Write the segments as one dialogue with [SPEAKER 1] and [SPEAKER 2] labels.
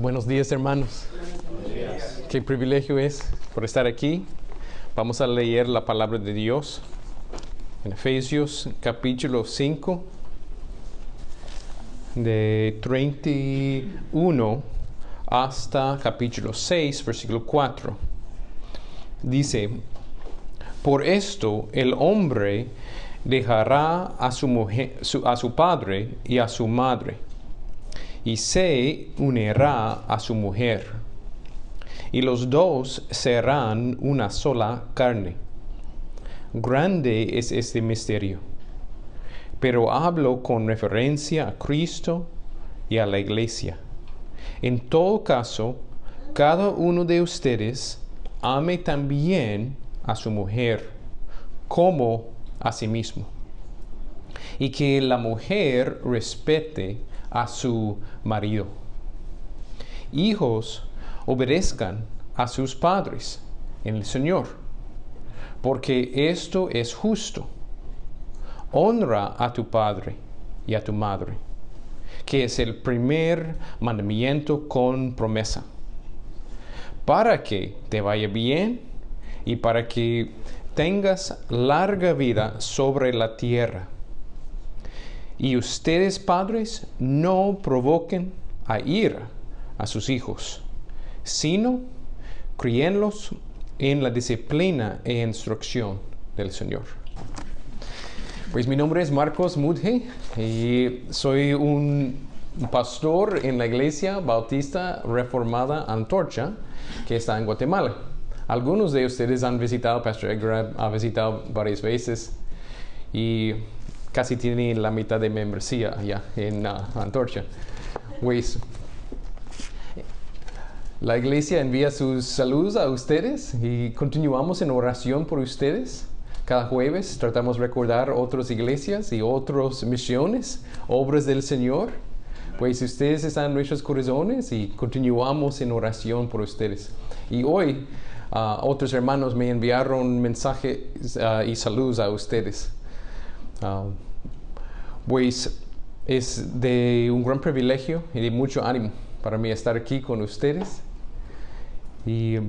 [SPEAKER 1] Buenos días, hermanos.
[SPEAKER 2] Buenos días.
[SPEAKER 1] Qué privilegio es por estar aquí. Vamos a leer la palabra de Dios en Efesios capítulo 5, de 31 hasta capítulo 6, versículo 4. Dice: por esto el hombre dejará a su mujer, a su padre y a su madre, y se unirá a su mujer, y los dos serán una sola carne. Grande es este misterio, pero hablo con referencia a Cristo y a la iglesia. En todo caso, cada uno de ustedes ame también a su mujer como a sí mismo, y que la mujer respete a su marido. Hijos, obedezcan a sus padres en el Señor, porque esto es justo. Honra a tu padre y a tu madre, que es el primer mandamiento con promesa, para que te vaya bien y para que tengas larga vida sobre la tierra. Y ustedes, padres, no provoquen a ira a sus hijos, sino críenlos en la disciplina e instrucción del Señor. Pues mi nombre es Marcos Mudge y soy un pastor en la Iglesia Bautista Reformada Antorcha, que está en Guatemala. Algunos de ustedes han visitado, Pastor Edgar ha visitado varias veces y casi tiene la mitad de membresía ya en Antorcha. Pues la iglesia envía sus saludos a ustedes y continuamos en oración por ustedes. Cada jueves tratamos de recordar otras iglesias y otras misiones, obras del Señor. Pues ustedes están en nuestros corazones y continuamos en oración por ustedes. Y hoy otros hermanos me enviaron mensajes y saludos a ustedes. Pues es de un gran privilegio y de mucho ánimo para mí estar aquí con ustedes. Y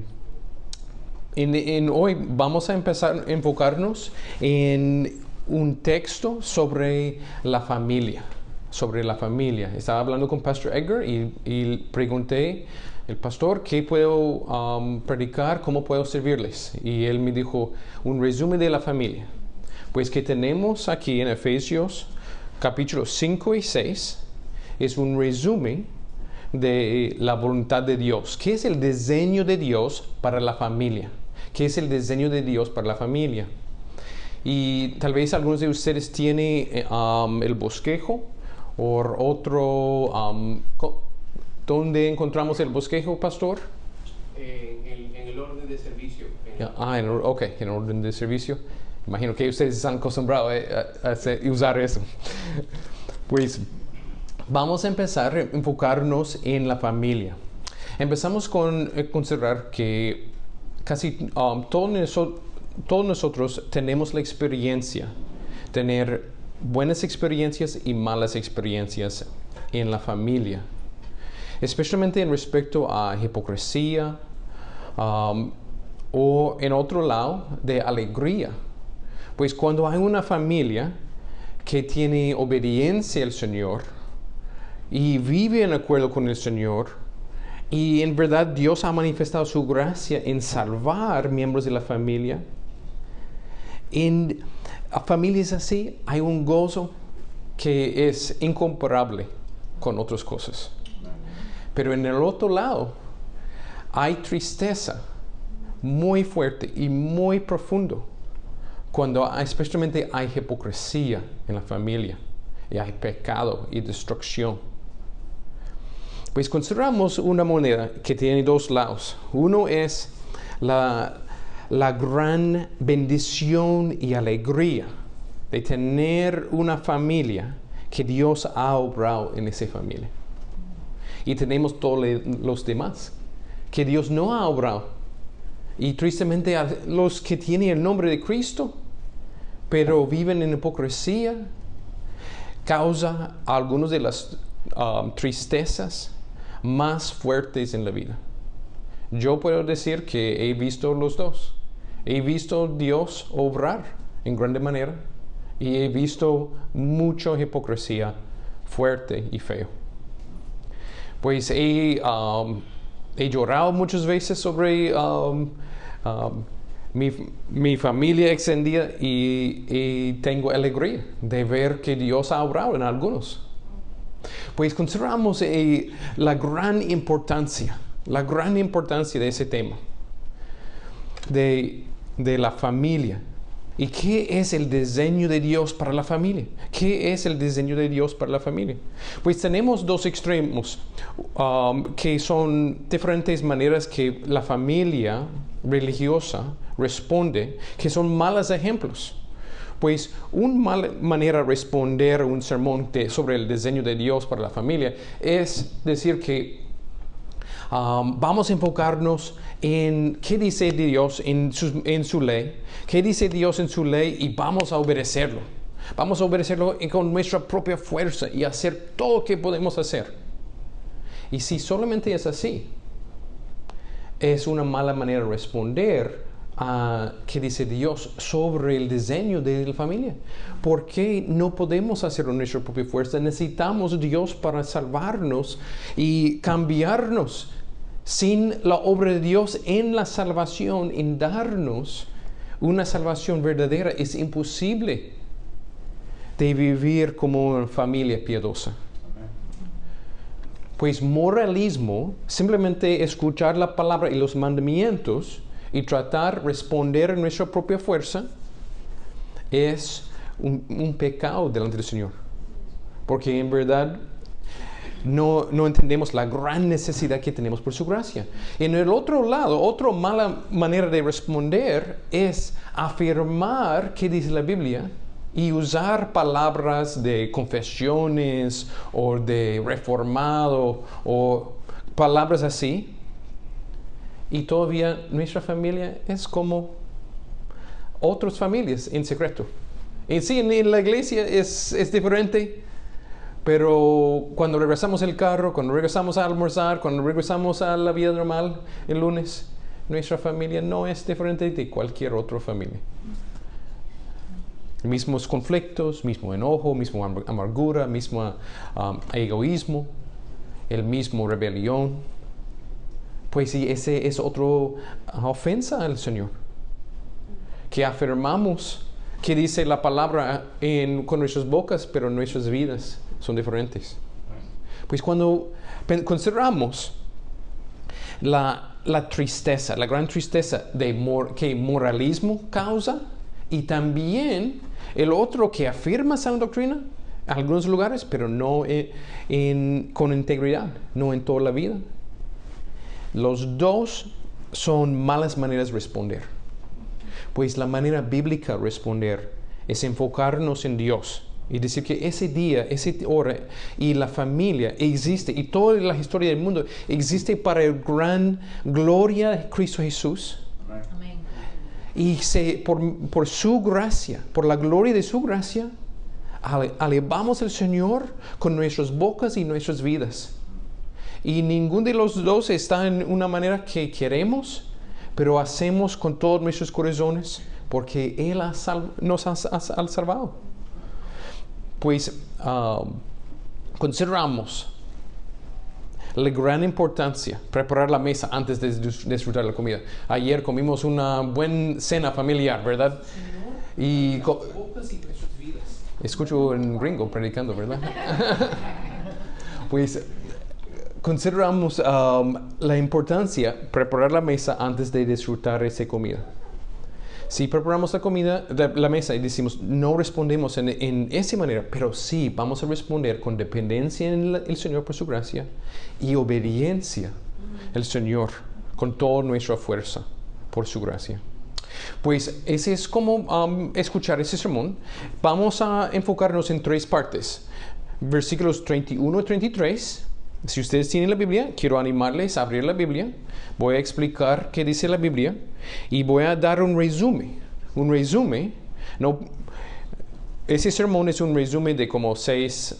[SPEAKER 1] hoy vamos a empezar a enfocarnos en un texto sobre la familia. Estaba hablando con Pastor Edgar y pregunté al pastor qué puedo predicar, cómo puedo servirles. Y él me dijo un resumen de la familia. Pues que tenemos aquí en Efesios capítulos 5 y 6 es un resumen de la voluntad de Dios. ¿Qué es el diseño de Dios para la familia? ¿Qué es el diseño de Dios para la familia? Y tal vez algunos de ustedes tienen el bosquejo o otro. ¿Dónde encontramos el bosquejo, pastor?
[SPEAKER 2] En el orden de servicio.
[SPEAKER 1] En orden de servicio. Imagino que ustedes están acostumbrados a usar eso. Pues vamos a empezar a enfocarnos en la familia. Empezamos con considerar que casi todos nosotros tenemos la experiencia, tener buenas experiencias y malas experiencias en la familia, especialmente en respecto a hipocresía o en otro lado de alegría. Pues cuando hay una familia que tiene obediencia al Señor y vive en acuerdo con el Señor, y en verdad Dios ha manifestado su gracia en salvar miembros de la familia, en familias así hay un gozo que es incomparable con otras cosas. Pero en el otro lado hay tristeza muy fuerte y muy profundo cuando especialmente hay hipocresía en la familia y hay pecado y destrucción. Pues consideramos una moneda que tiene dos lados. Uno es la gran bendición y alegría de tener una familia que Dios ha obrado en esa familia. Y tenemos todos los demás que Dios no ha obrado. Y tristemente a los que tienen el nombre de Cristo, pero viven en hipocresía, causa algunas de las tristezas más fuertes en la vida. Yo puedo decir que he visto los dos. He visto Dios obrar en grande manera y he visto mucha hipocresía fuerte y feo. Pues he llorado muchas veces sobre mi familia extendida y tengo alegría de ver que Dios ha obrado en algunos. Pues consideramos la gran importancia de ese tema, de la familia. ¿Y qué es el diseño de Dios para la familia? ¿Qué es el diseño de Dios para la familia? Pues tenemos dos extremos que son diferentes maneras que la familia religiosa responde, que son malos ejemplos. Pues una mala manera de responder a un sermón sobre el diseño de Dios para la familia es decir que vamos a enfocarnos en qué dice Dios en su ley, qué dice Dios en su ley y vamos a obedecerlo. Vamos a obedecerlo con nuestra propia fuerza y hacer todo lo que podemos hacer. Y si solamente es así, es una mala manera de responder a qué dice Dios sobre el diseño de la familia. ¿Por qué no podemos hacerlo en nuestra propia fuerza? Necesitamos Dios para salvarnos y cambiarnos. Sin la obra de Dios en la salvación, en darnos una salvación verdadera, es imposible de vivir como una familia piadosa. Pues moralismo, simplemente escuchar la palabra y los mandamientos y tratar de responder en nuestra propia fuerza, es un pecado delante del Señor. Porque en verdad no entendemos la gran necesidad que tenemos por su gracia. En el otro lado, otra mala manera de responder es afirmar qué dice la Biblia y usar palabras de confesiones o de reformado o palabras así. Y todavía nuestra familia es como otras familias en secreto. En sí, en la iglesia es diferente. Pero cuando regresamos al carro, cuando regresamos a almorzar, cuando regresamos a la vida normal el lunes, nuestra familia no es diferente de cualquier otra familia. Mismos conflictos, mismo enojo, mismo amargura, mismo egoísmo, el mismo rebelión. Pues sí, ese es otra ofensa al Señor. Que afirmamos que dice la palabra con nuestras bocas, pero nuestras vidas son diferentes. Pues cuando consideramos la tristeza, la gran tristeza que moralismo causa y también el otro que afirma sana doctrina en algunos lugares, pero no con integridad, no en toda la vida. Los dos son malas maneras de responder. Pues la manera bíblica de responder es enfocarnos en Dios y decir que ese día, esa hora y la familia existe y toda la historia del mundo existe para la gran gloria de Cristo Jesús. Amén. Y por su gracia, por la gloria de su gracia, alabamos al Señor con nuestras bocas y nuestras vidas. Y ninguno de los dos está en una manera que queremos, pero hacemos con todos nuestros corazones porque Él nos ha salvado. Pues consideramos la gran importancia preparar la mesa antes de disfrutar la comida. Ayer comimos una buena cena familiar, ¿verdad? Y escucho un gringo predicando, ¿verdad? Pues consideramos la importancia de preparar la mesa antes de disfrutar esa comida. Si preparamos la mesa y decimos, no respondemos en esa manera, pero sí vamos a responder con dependencia en el Señor por su gracia y obediencia al Señor con toda nuestra fuerza por su gracia. Pues ese es como escuchar ese sermón. Vamos a enfocarnos en tres partes. Versículos 31 y 33. Si ustedes tienen la Biblia, quiero animarles a abrir la Biblia. Voy a explicar qué dice la Biblia y voy a dar un resumen. Ese sermón es un resumen de como 6,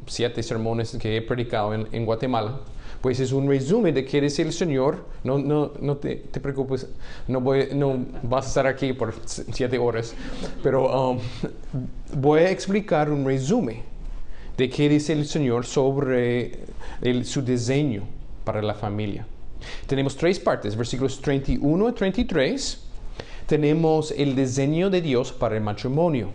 [SPEAKER 1] 7 sermones que he predicado en Guatemala. Pues es un resumen de qué dice el Señor. No te preocupes, no vas a estar aquí por 7 horas, pero voy a explicar un resumen de qué dice el Señor sobre su diseño para la familia. Tenemos 3 partes, versículos 31 a 33. Tenemos el diseño de Dios para el matrimonio.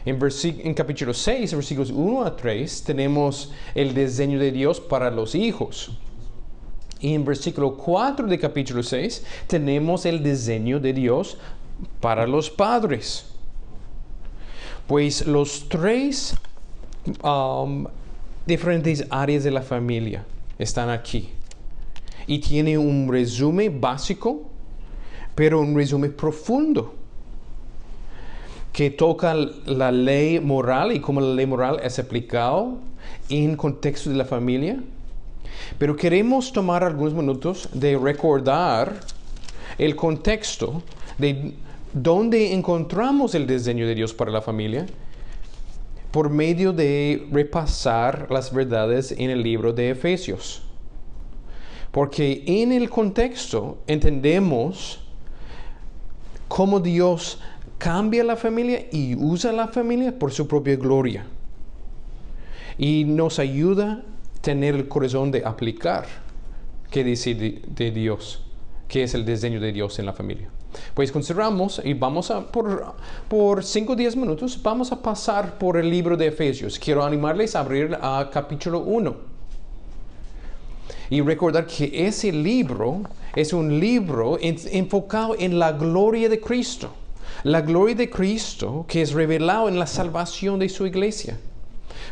[SPEAKER 1] En capítulo 6, versículos 1 a 3, tenemos el diseño de Dios para los hijos. Y en versículo 4 de capítulo 6, tenemos el diseño de Dios para los padres. Pues los 3 diferentes áreas de la familia están aquí. Y tiene un resumen básico, pero un resumen profundo, que toca la ley moral y cómo la ley moral es aplicada en contexto de la familia. Pero queremos tomar algunos minutos de recordar el contexto de dónde encontramos el diseño de Dios para la familia por medio de repasar las verdades en el libro de Efesios. Porque en el contexto entendemos cómo Dios cambia la familia y usa la familia por su propia gloria. Y nos ayuda a tener el corazón de aplicar qué dice de Dios, qué es el diseño de Dios en la familia. Pues consideramos y vamos a, por 5 o 10 minutos, vamos a pasar por el libro de Efesios. Quiero animarles a abrir a capítulo 1. Y recordar que ese libro es un libro enfocado en la gloria de Cristo. La gloria de Cristo que es revelado en la salvación de su iglesia.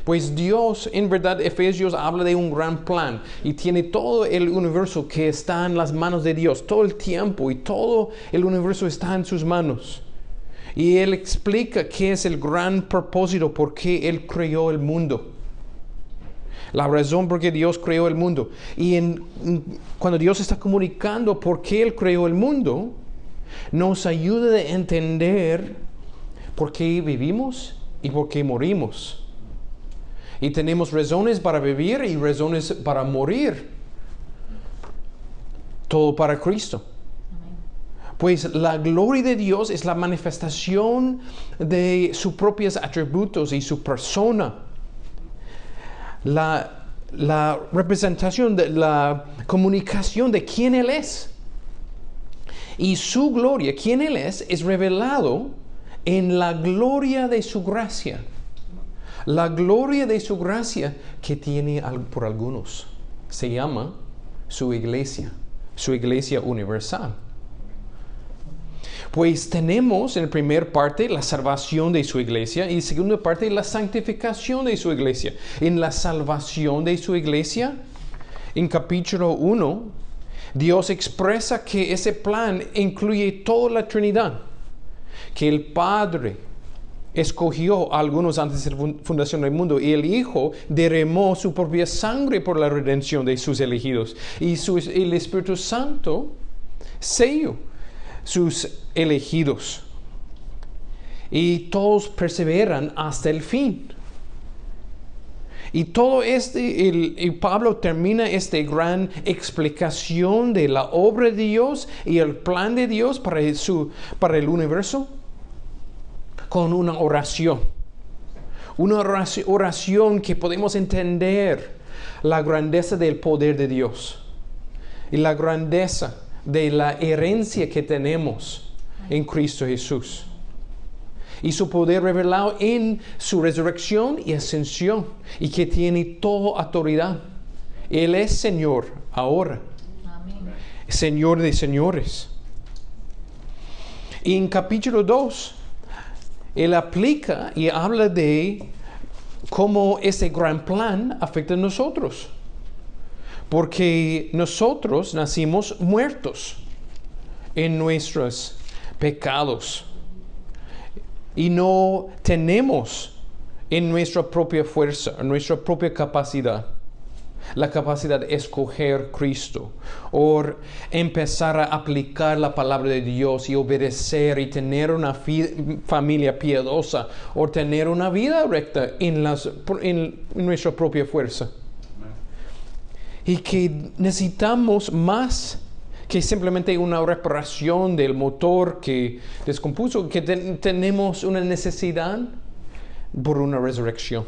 [SPEAKER 1] Pues Dios, en verdad, Efesios habla de un gran plan y tiene todo el universo que está en las manos de Dios, todo el tiempo y todo el universo está en sus manos. Y Él explica qué es el gran propósito, por qué Él creó el mundo. La razón por qué Dios creó el mundo. Y cuando Dios está comunicando por qué Él creó el mundo, nos ayuda a entender por qué vivimos y por qué morimos. Y tenemos razones para vivir y razones para morir. Todo para Cristo. Pues la gloria de Dios es la manifestación de sus propios atributos y su persona. La representación, de la comunicación de quién Él es. Y su gloria, quién Él es revelado en la gloria de su gracia. La gloria de su gracia que tiene por algunos. Se llama su iglesia universal. Pues tenemos en la primera parte la salvación de su iglesia y en la segunda parte la santificación de su iglesia. En la salvación de su iglesia, en capítulo 1, Dios expresa que ese plan incluye toda la Trinidad. Que el Padre escogió a algunos antes de la fundación del mundo y el Hijo derramó su propia sangre por la redención de sus elegidos. Y el Espíritu Santo selló sus elegidos. Y todos perseveran hasta el fin. Y todo y Pablo termina esta gran explicación de la obra de Dios y el plan de Dios para el universo con una oración. Una oración que podemos entender la grandeza del poder de Dios y la grandeza de la herencia que tenemos en Cristo Jesús. Y su poder revelado en su resurrección y ascensión. Y que tiene toda autoridad. Él es Señor ahora. Amén. Señor de señores. Y en capítulo 2, Él aplica y habla de cómo ese gran plan afecta a nosotros. Porque nosotros nacimos muertos en nuestros pecados. Y no tenemos en nuestra propia fuerza, en nuestra propia capacidad, la capacidad de escoger Cristo o empezar a aplicar la palabra de Dios y obedecer y tener una familia piadosa o tener una vida recta en nuestra propia fuerza. y que necesitamos más que simplemente una reparación del motor que descompuso, que tenemos una necesidad por una resurrección.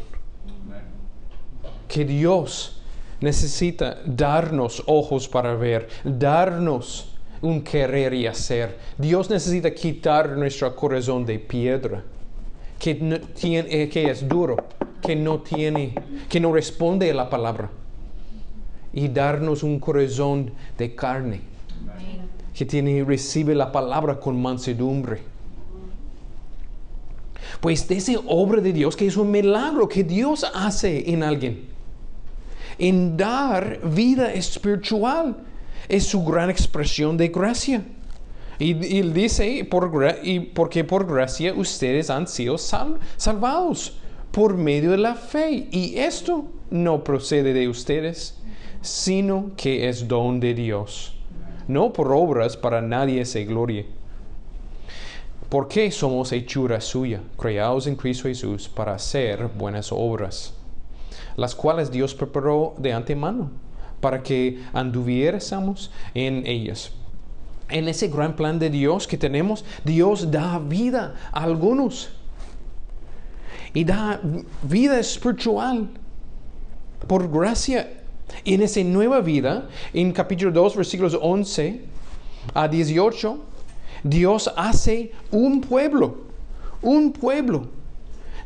[SPEAKER 1] Que Dios necesita darnos ojos para ver, darnos un querer y hacer. Dios necesita quitar nuestro corazón de piedra, que es duro, que no responde a la palabra, y darnos un corazón de carne, que recibe la palabra con mansedumbre. Pues de esa obra de Dios, que es un milagro que Dios hace en alguien, en dar vida espiritual, es su gran expresión de gracia. Y él dice, porque por gracia ustedes han sido salvados por medio de la fe. Y esto no procede de ustedes, sino que es don de Dios. No por obras, para nadie se glorie. Porque somos hechura suya, creados en Cristo Jesús para hacer buenas obras, las cuales Dios preparó de antemano para que anduviésemos en ellas. En ese gran plan de Dios que tenemos, Dios da vida a algunos y da vida espiritual por gracia. Y en esa nueva vida, en capítulo 2, versículos 11 a 18, Dios hace un pueblo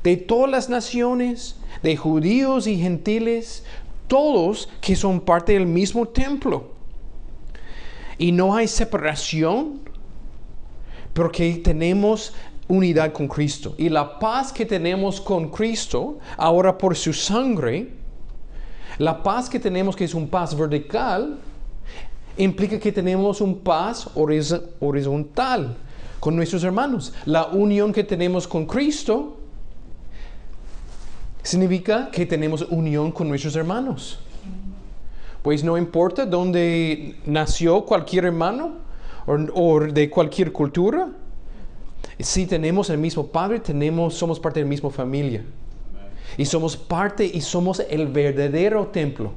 [SPEAKER 1] de todas las naciones, de judíos y gentiles, todos que son parte del mismo templo. Y no hay separación, porque tenemos unidad con Cristo. Y la paz que tenemos con Cristo, ahora por su sangre, la paz que tenemos, que es un paz vertical, implica que tenemos un paz horizontal con nuestros hermanos. La unión que tenemos con Cristo significa que tenemos unión con nuestros hermanos. Pues no importa dónde nació cualquier hermano o de cualquier cultura, si tenemos el mismo Padre, somos parte de la misma familia. Y somos parte y somos el verdadero templo.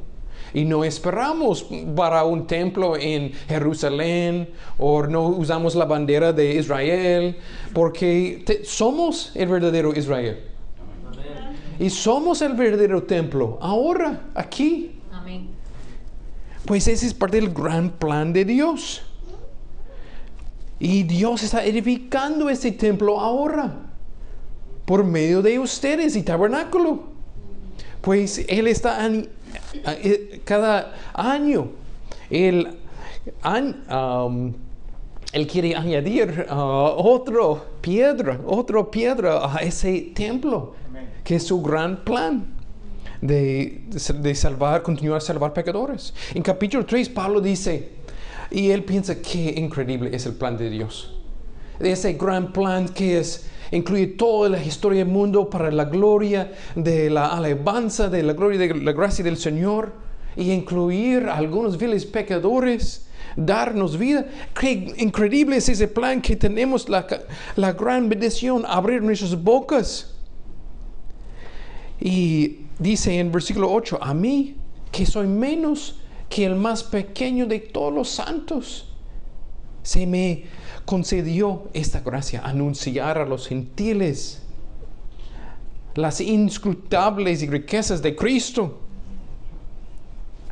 [SPEAKER 1] Y no esperamos para un templo en Jerusalén o no usamos la bandera de Israel, porque somos el verdadero Israel. Amén. Y somos el verdadero templo ahora, aquí. Amén. Pues ese es parte del gran plan de Dios. Y Dios está edificando ese templo ahora por medio de ustedes y tabernáculo. Pues Él está cada año Él quiere añadir otra piedra a ese templo. Amén. Que es su gran plan de continuar a salvar pecadores. En capítulo 3 Pablo dice, y él piensa qué increíble es el plan de Dios, ese gran plan que incluye toda la historia del mundo para la gloria de la alabanza, de la gloria de la gracia del Señor, y incluir a algunos viles pecadores, darnos vida. Qué increíble es ese plan que tenemos la gran bendición, abrir nuestras bocas. Y dice en versículo 8, a mí, que soy menos que el más pequeño de todos los santos, se me concedió esta gracia, anunciar a los gentiles las inescrutables riquezas de Cristo.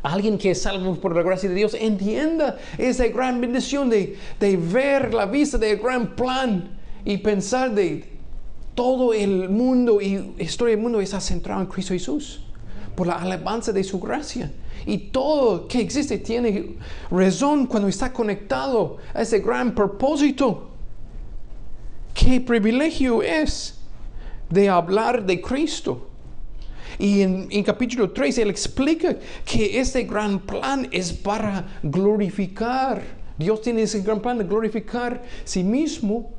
[SPEAKER 1] Alguien que es salvo por la gracia de Dios entienda esa gran bendición de ver la vista del gran plan y pensar de todo el mundo y historia del mundo está centrado en Cristo Jesús por la alabanza de su gracia. Y todo que existe tiene razón cuando está conectado a ese gran propósito. Qué privilegio es de hablar de Cristo. Y en capítulo 3 él explica que este gran plan es para glorificar. Dios tiene ese gran plan de glorificar sí mismo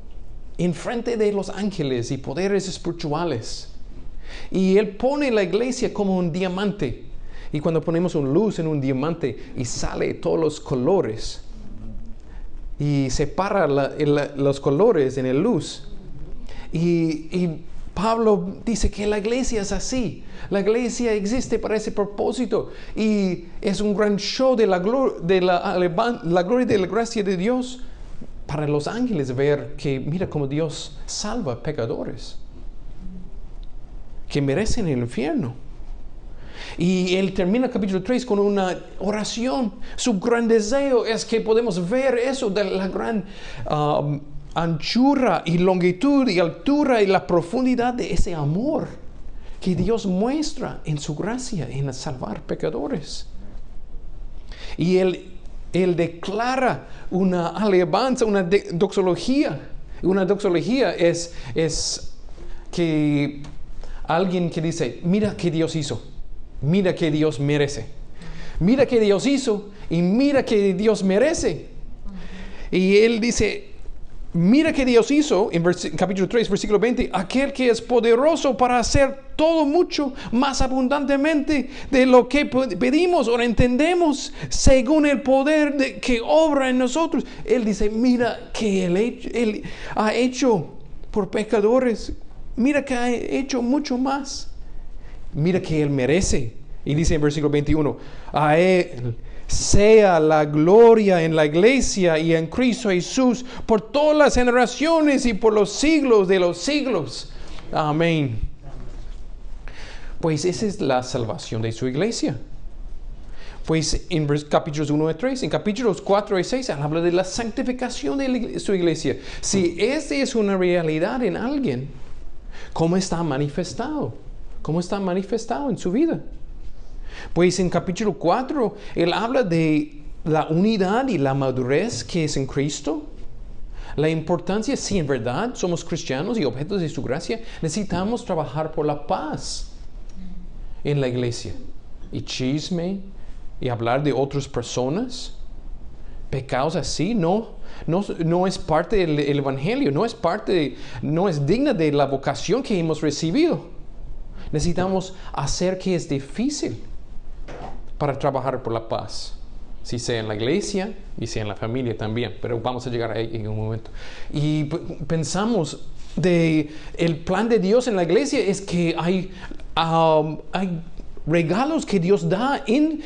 [SPEAKER 1] en frente de los ángeles y poderes espirituales. Y él pone la iglesia como un diamante. Y cuando ponemos una luz en un diamante y sale todos los colores y separa los colores en la luz y Pablo dice que la iglesia es así. La iglesia existe para ese propósito y es un gran show de la gloria de la gloria de la gracia de Dios para los ángeles ver que mira cómo Dios salva pecadores que merecen el infierno. Y él termina el capítulo 3 con una oración. Su gran deseo es que podemos ver eso de la gran anchura y longitud y altura y la profundidad de ese amor que Dios muestra en su gracia en salvar pecadores. Y él declara una alabanza, una doxología. Una doxología es que alguien que dice, mira que Dios hizo. Mira que Dios merece. Mira que Dios hizo y mira que Dios merece. Y él dice, mira que Dios hizo, en capítulo 3, versículo 20, aquel que es poderoso para hacer todo mucho más abundantemente de lo que pedimos o entendemos según el poder que obra en nosotros. Él dice, mira que él ha hecho por pecadores. Mira que ha hecho mucho más. Mira que Él merece. Y dice en versículo 21, a Él sea la gloria en la iglesia y en Cristo Jesús por todas las generaciones y por los siglos de los siglos. Amén. Pues esa es la salvación de su iglesia. Pues en capítulos 1 y 3, en capítulos 4 y 6, habla de la santificación de su iglesia. Si esta es una realidad en alguien, ¿cómo está manifestado? ¿Cómo está manifestado en su vida? Pues en capítulo 4, él habla de la unidad y la madurez que es en Cristo. La importancia, si en verdad somos cristianos y objetos de su gracia, necesitamos trabajar por la paz en la iglesia. Y chisme, y hablar de otras personas. Pecados así, no es parte del evangelio, no es digna de la vocación que hemos recibido. Necesitamos hacer que es difícil para trabajar por la paz, si sea en la iglesia y sea en la familia también, pero vamos a llegar ahí en un momento. Y pensamos el plan de Dios en la iglesia es que hay regalos que Dios da en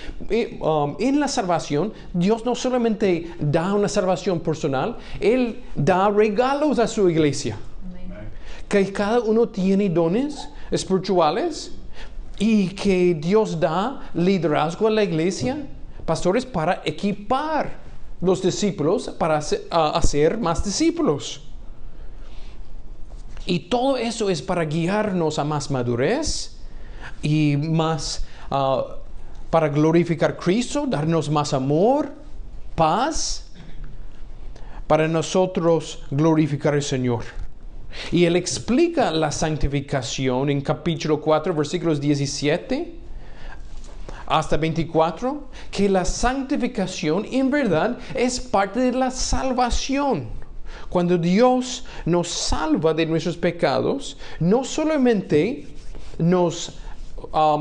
[SPEAKER 1] la salvación. Dios no solamente da una salvación personal, Él da regalos a su iglesia. Amén. Que cada uno tiene dones espirituales y que Dios da liderazgo a la iglesia, pastores, para equipar los discípulos para hacer más discípulos. Y todo eso es para guiarnos a más madurez y más para glorificar a Cristo, darnos más amor, paz, para nosotros glorificar al Señor. Y él explica la santificación en capítulo 4, versículos 17 hasta 24, que la santificación en verdad es parte de la salvación. Cuando Dios nos salva de nuestros pecados, no solamente nos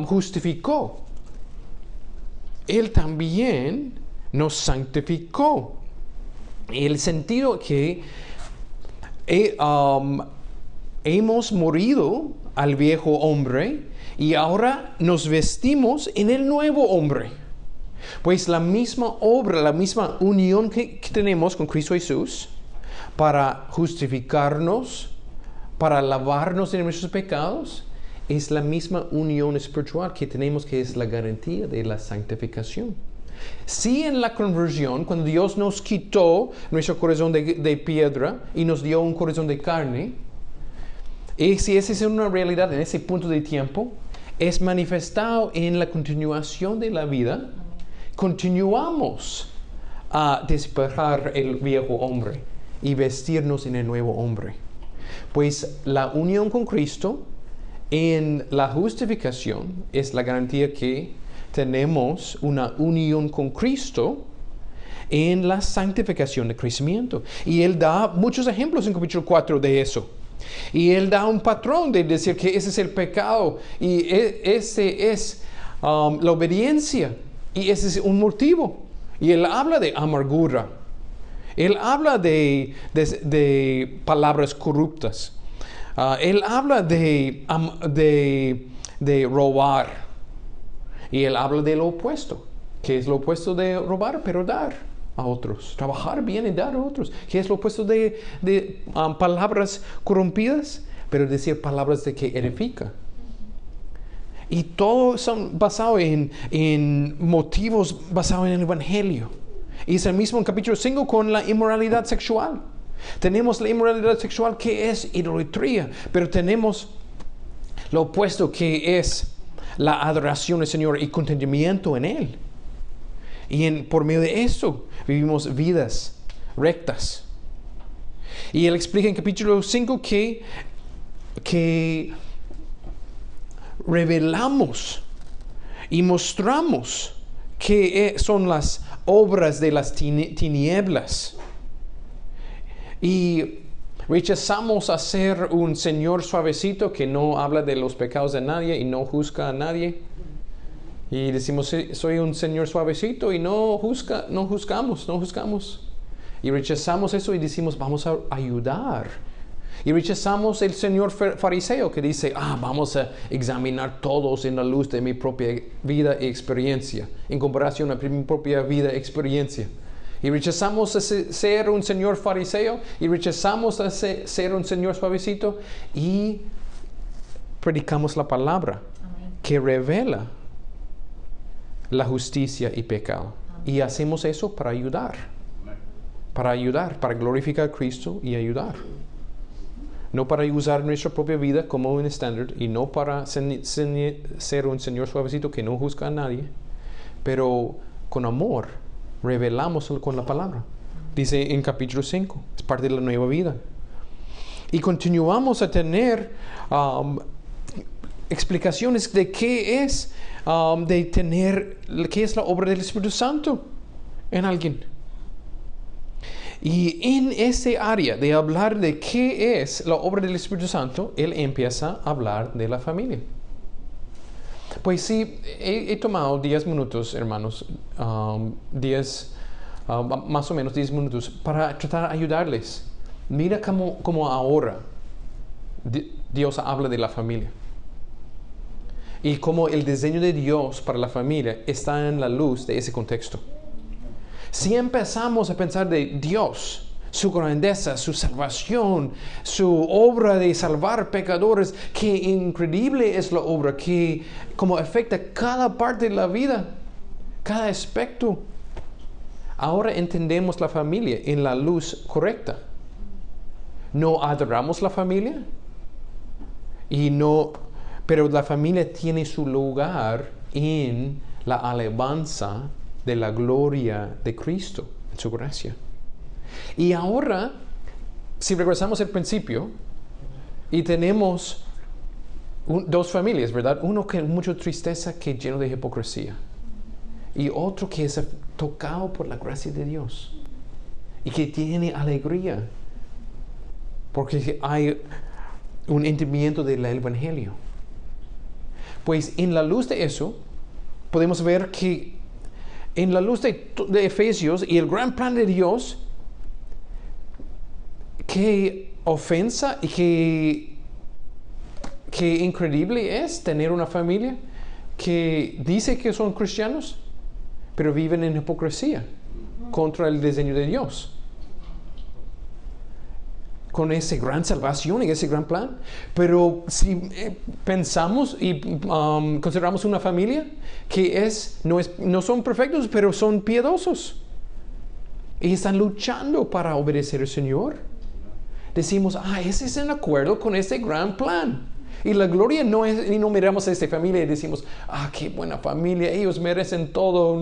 [SPEAKER 1] justificó, Él también nos santificó. En el sentido que hemos morido al viejo hombre y ahora nos vestimos en el nuevo hombre. Pues la misma obra, la misma unión que tenemos con Cristo Jesús para justificarnos, para lavarnos de nuestros pecados, es la misma unión espiritual que tenemos, que es la garantía de la santificación. Si en la conversión, cuando Dios nos quitó nuestro corazón de piedra y nos dio un corazón de carne, y si esa es una realidad en ese punto de tiempo, es manifestado en la continuación de la vida. Continuamos a despejar el viejo hombre y vestirnos en el nuevo hombre. Pues la unión con Cristo en la justificación es la garantía que tenemos una unión con Cristo en la santificación de crecimiento. Y Él da muchos ejemplos en capítulo 4 de eso. Y Él da un patrón de decir que ese es el pecado y ese es la obediencia y ese es un motivo. Y Él habla de amargura. Él habla de palabras corruptas. Él habla de robar. Y él habla de lo opuesto. ¿Qué es lo opuesto de robar? Pero dar a otros. Trabajar bien y dar a otros. ¿Qué es lo opuesto de palabras corrompidas? Pero decir palabras de que edifica. Y todo son basados en motivos basados en el Evangelio. Y es el mismo en capítulo 5 con la inmoralidad sexual. Tenemos la inmoralidad sexual que es idolatría, pero tenemos lo opuesto que es la adoración del Señor y contentamiento en Él. Y por medio de eso vivimos vidas rectas. Y Él explica en capítulo 5 que revelamos y mostramos qué son las obras de las tinieblas. Y rechazamos a ser un Señor suavecito que no habla de los pecados de nadie y no juzga a nadie. Y decimos, soy un Señor suavecito y no juzgamos. Y rechazamos eso y decimos, vamos a ayudar. Y rechazamos el Señor fariseo que dice, vamos a examinar todos en la luz de mi propia vida y experiencia, en comparación a mi propia vida y experiencia. Y rechazamos ser un Señor fariseo y rechazamos ser un Señor suavecito y predicamos la palabra que revela la justicia y pecado. Y hacemos eso para ayudar, para glorificar a Cristo y ayudar. No para usar nuestra propia vida como un estándar y no para ser un Señor suavecito que no juzga a nadie, pero con amor revelamos con la palabra. Dice en capítulo 5, es parte de la nueva vida. Y continuamos a tener explicaciones de qué es qué es la obra del Espíritu Santo en alguien. Y en ese área de hablar de qué es la obra del Espíritu Santo, él empieza a hablar de la familia. Pues sí, he tomado 10 minutos, hermanos, más o menos 10 minutos para tratar de ayudarles. Mira cómo ahora Dios habla de la familia. Y cómo el diseño de Dios para la familia está en la luz de ese contexto. Si empezamos a pensar de Dios, su grandeza, su salvación, su obra de salvar pecadores, qué increíble es la obra, que como afecta cada parte de la vida, cada aspecto. Ahora entendemos la familia en la luz correcta. No adoramos la familia pero la familia tiene su lugar en la alabanza de la gloria de Cristo, en su gracia. Y ahora, si regresamos al principio, y tenemos dos familias, ¿verdad? Uno que es mucha tristeza, que es lleno de hipocresía. Y otro que es tocado por la gracia de Dios. Y que tiene alegría. Porque hay un entendimiento del Evangelio. Pues en la luz de eso, podemos ver que en la luz de Efesios y el gran plan de Dios, qué ofensa y qué increíble es tener una familia que dice que son cristianos, pero viven en hipocresía contra el diseño de Dios. Con esa gran salvación y ese gran plan. Pero si pensamos y consideramos una familia que no son perfectos, pero son piadosos y están luchando para obedecer al Señor, decimos, ese es en acuerdo con este gran plan. Y la gloria y no miramos a esta familia y decimos, qué buena familia, ellos merecen todo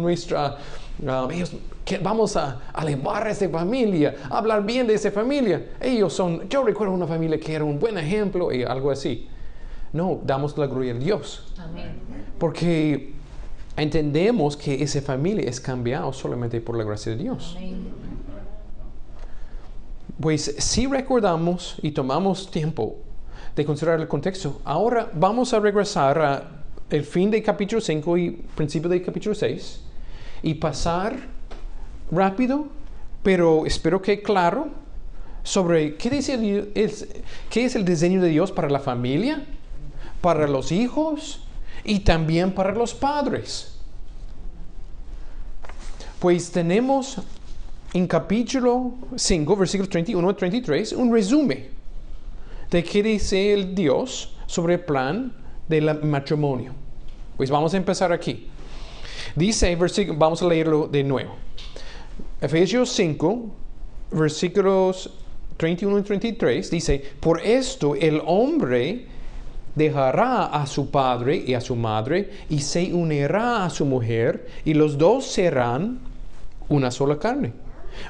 [SPEAKER 1] vamos a alabar a esta familia, hablar bien de esta familia. Yo recuerdo una familia que era un buen ejemplo y algo así. No, damos la gloria a Dios. Amén. Porque entendemos que esa familia es cambiada solamente por la gracia de Dios. Amén. Pues si recordamos y tomamos tiempo de considerar el contexto, ahora vamos a regresar al fin del capítulo 5 y principio del capítulo 6 y pasar rápido, pero espero que claro, sobre qué qué es el diseño de Dios para la familia, para los hijos y también para los padres. Pues tenemos en capítulo 5, versículos 31 a 33, un resumen de qué dice el Dios sobre el plan del matrimonio. Pues vamos a empezar aquí. Dice, vamos a leerlo de nuevo. Efesios 5, versículos 31 y 33, dice, por esto el hombre dejará a su padre y a su madre y se unirá a su mujer y los dos serán una sola carne.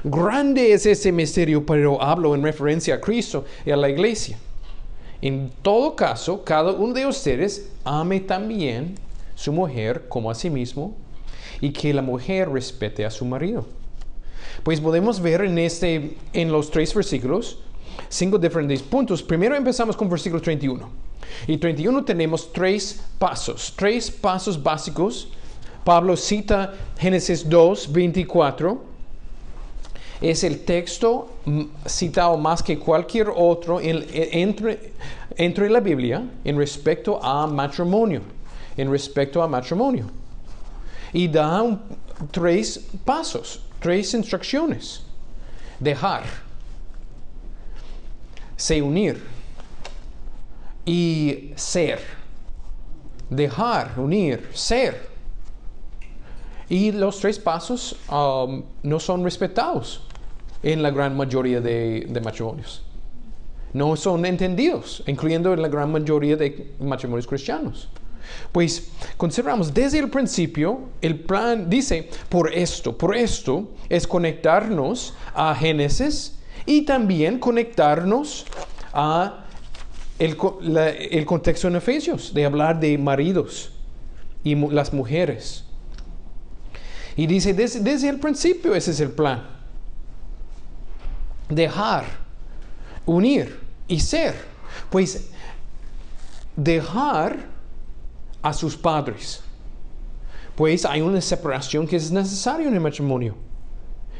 [SPEAKER 1] Grande es ese misterio, pero hablo en referencia a Cristo y a la iglesia. En todo caso, cada uno de ustedes ame también su mujer como a sí mismo y que la mujer respete a su marido. Pues podemos ver en los 3 versículos 5 diferentes puntos. Primero empezamos con versículo 31. Y 31 tenemos 3 pasos básicos. Pablo cita Génesis 2, 24. Es el texto citado más que cualquier otro entre la Biblia en respecto a matrimonio. Y da 3 pasos, 3 instrucciones. Dejar, se unir y ser. Dejar, unir, ser. Y los 3 pasos no son respetados en la gran mayoría de matrimonios. No son entendidos, incluyendo en la gran mayoría de matrimonios cristianos. Pues consideramos desde el principio, el plan dice, por esto es conectarnos a Génesis y también conectarnos a el contexto en Efesios, de hablar de maridos y las mujeres. Y dice, desde el principio ese es el plan. Dejar, unir y ser. Pues dejar a sus padres. Pues hay una separación que es necesaria en el matrimonio.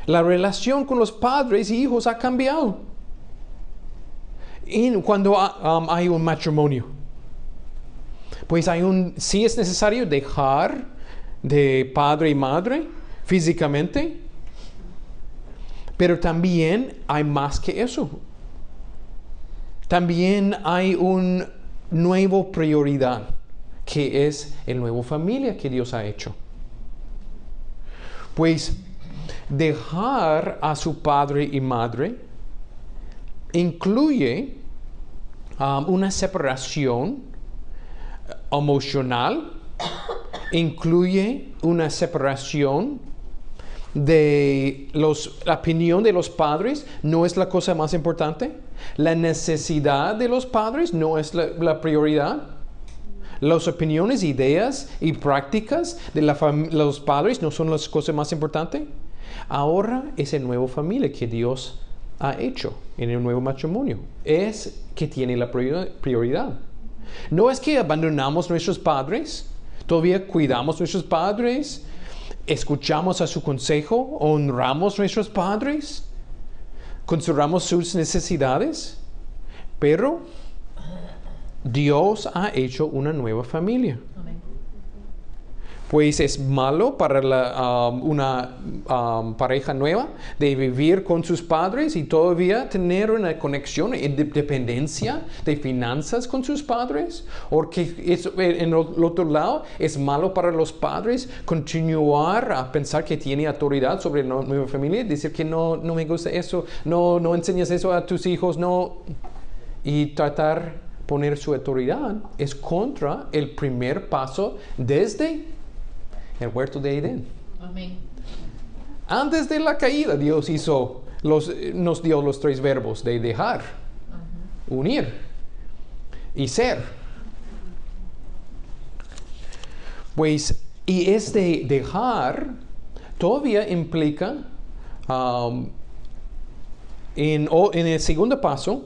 [SPEAKER 1] La relación con los padres y hijos ha cambiado cuando hay un matrimonio. Pues sí es necesario dejar de padre y madre físicamente, pero también hay más que eso. También hay una nueva prioridad, que es el nuevo familia que Dios ha hecho. Pues dejar a su padre y madre incluye una separación emocional, incluye una separación de la opinión de los padres, no es la cosa más importante. La necesidad de los padres no es la prioridad. Las opiniones, ideas y prácticas de los padres no son las cosas más importantes. Ahora es el nuevo familia que Dios ha hecho en el nuevo matrimonio. Es que tiene la prioridad. No es que abandonamos nuestros padres, todavía cuidamos nuestros padres, escuchamos a su consejo, honramos nuestros padres, consideramos sus necesidades, pero Dios ha hecho una nueva familia. Amén. Pues es malo para una pareja nueva de vivir con sus padres y todavía tener una conexión y dependencia de finanzas con sus padres. O que en el otro lado es malo para los padres continuar a pensar que tiene autoridad sobre la nueva familia, decir que no me gusta eso, no enseñas eso a tus hijos, no. Y tratar poner su autoridad es contra el primer paso desde el huerto de Edén. Amén. Antes de la caída, Dios nos dio los 3 verbos de dejar, unir y ser. Pues, y dejar todavía implica en el segundo paso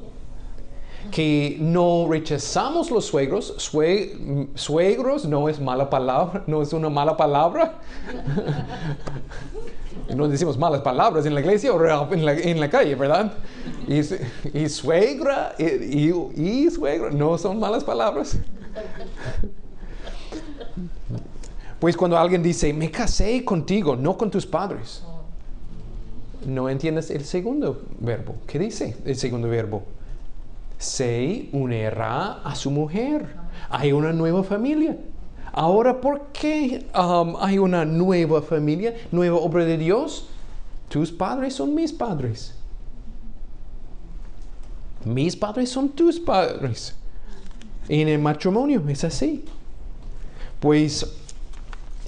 [SPEAKER 1] que no rechazamos los suegros. Suegros no es mala palabra, no es una mala palabra. No decimos malas palabras en la iglesia o en la calle, ¿verdad? y suegra, y suegra, no son malas palabras. Pues cuando alguien dice, me casé contigo, no con tus padres, no entiendes el segundo verbo. ¿Qué dice el segundo verbo? Se unirá a su mujer. Hay una nueva familia. Ahora, ¿por qué hay una nueva familia, nueva obra de Dios? Tus padres son mis padres. Mis padres son tus padres. En el matrimonio es así. Pues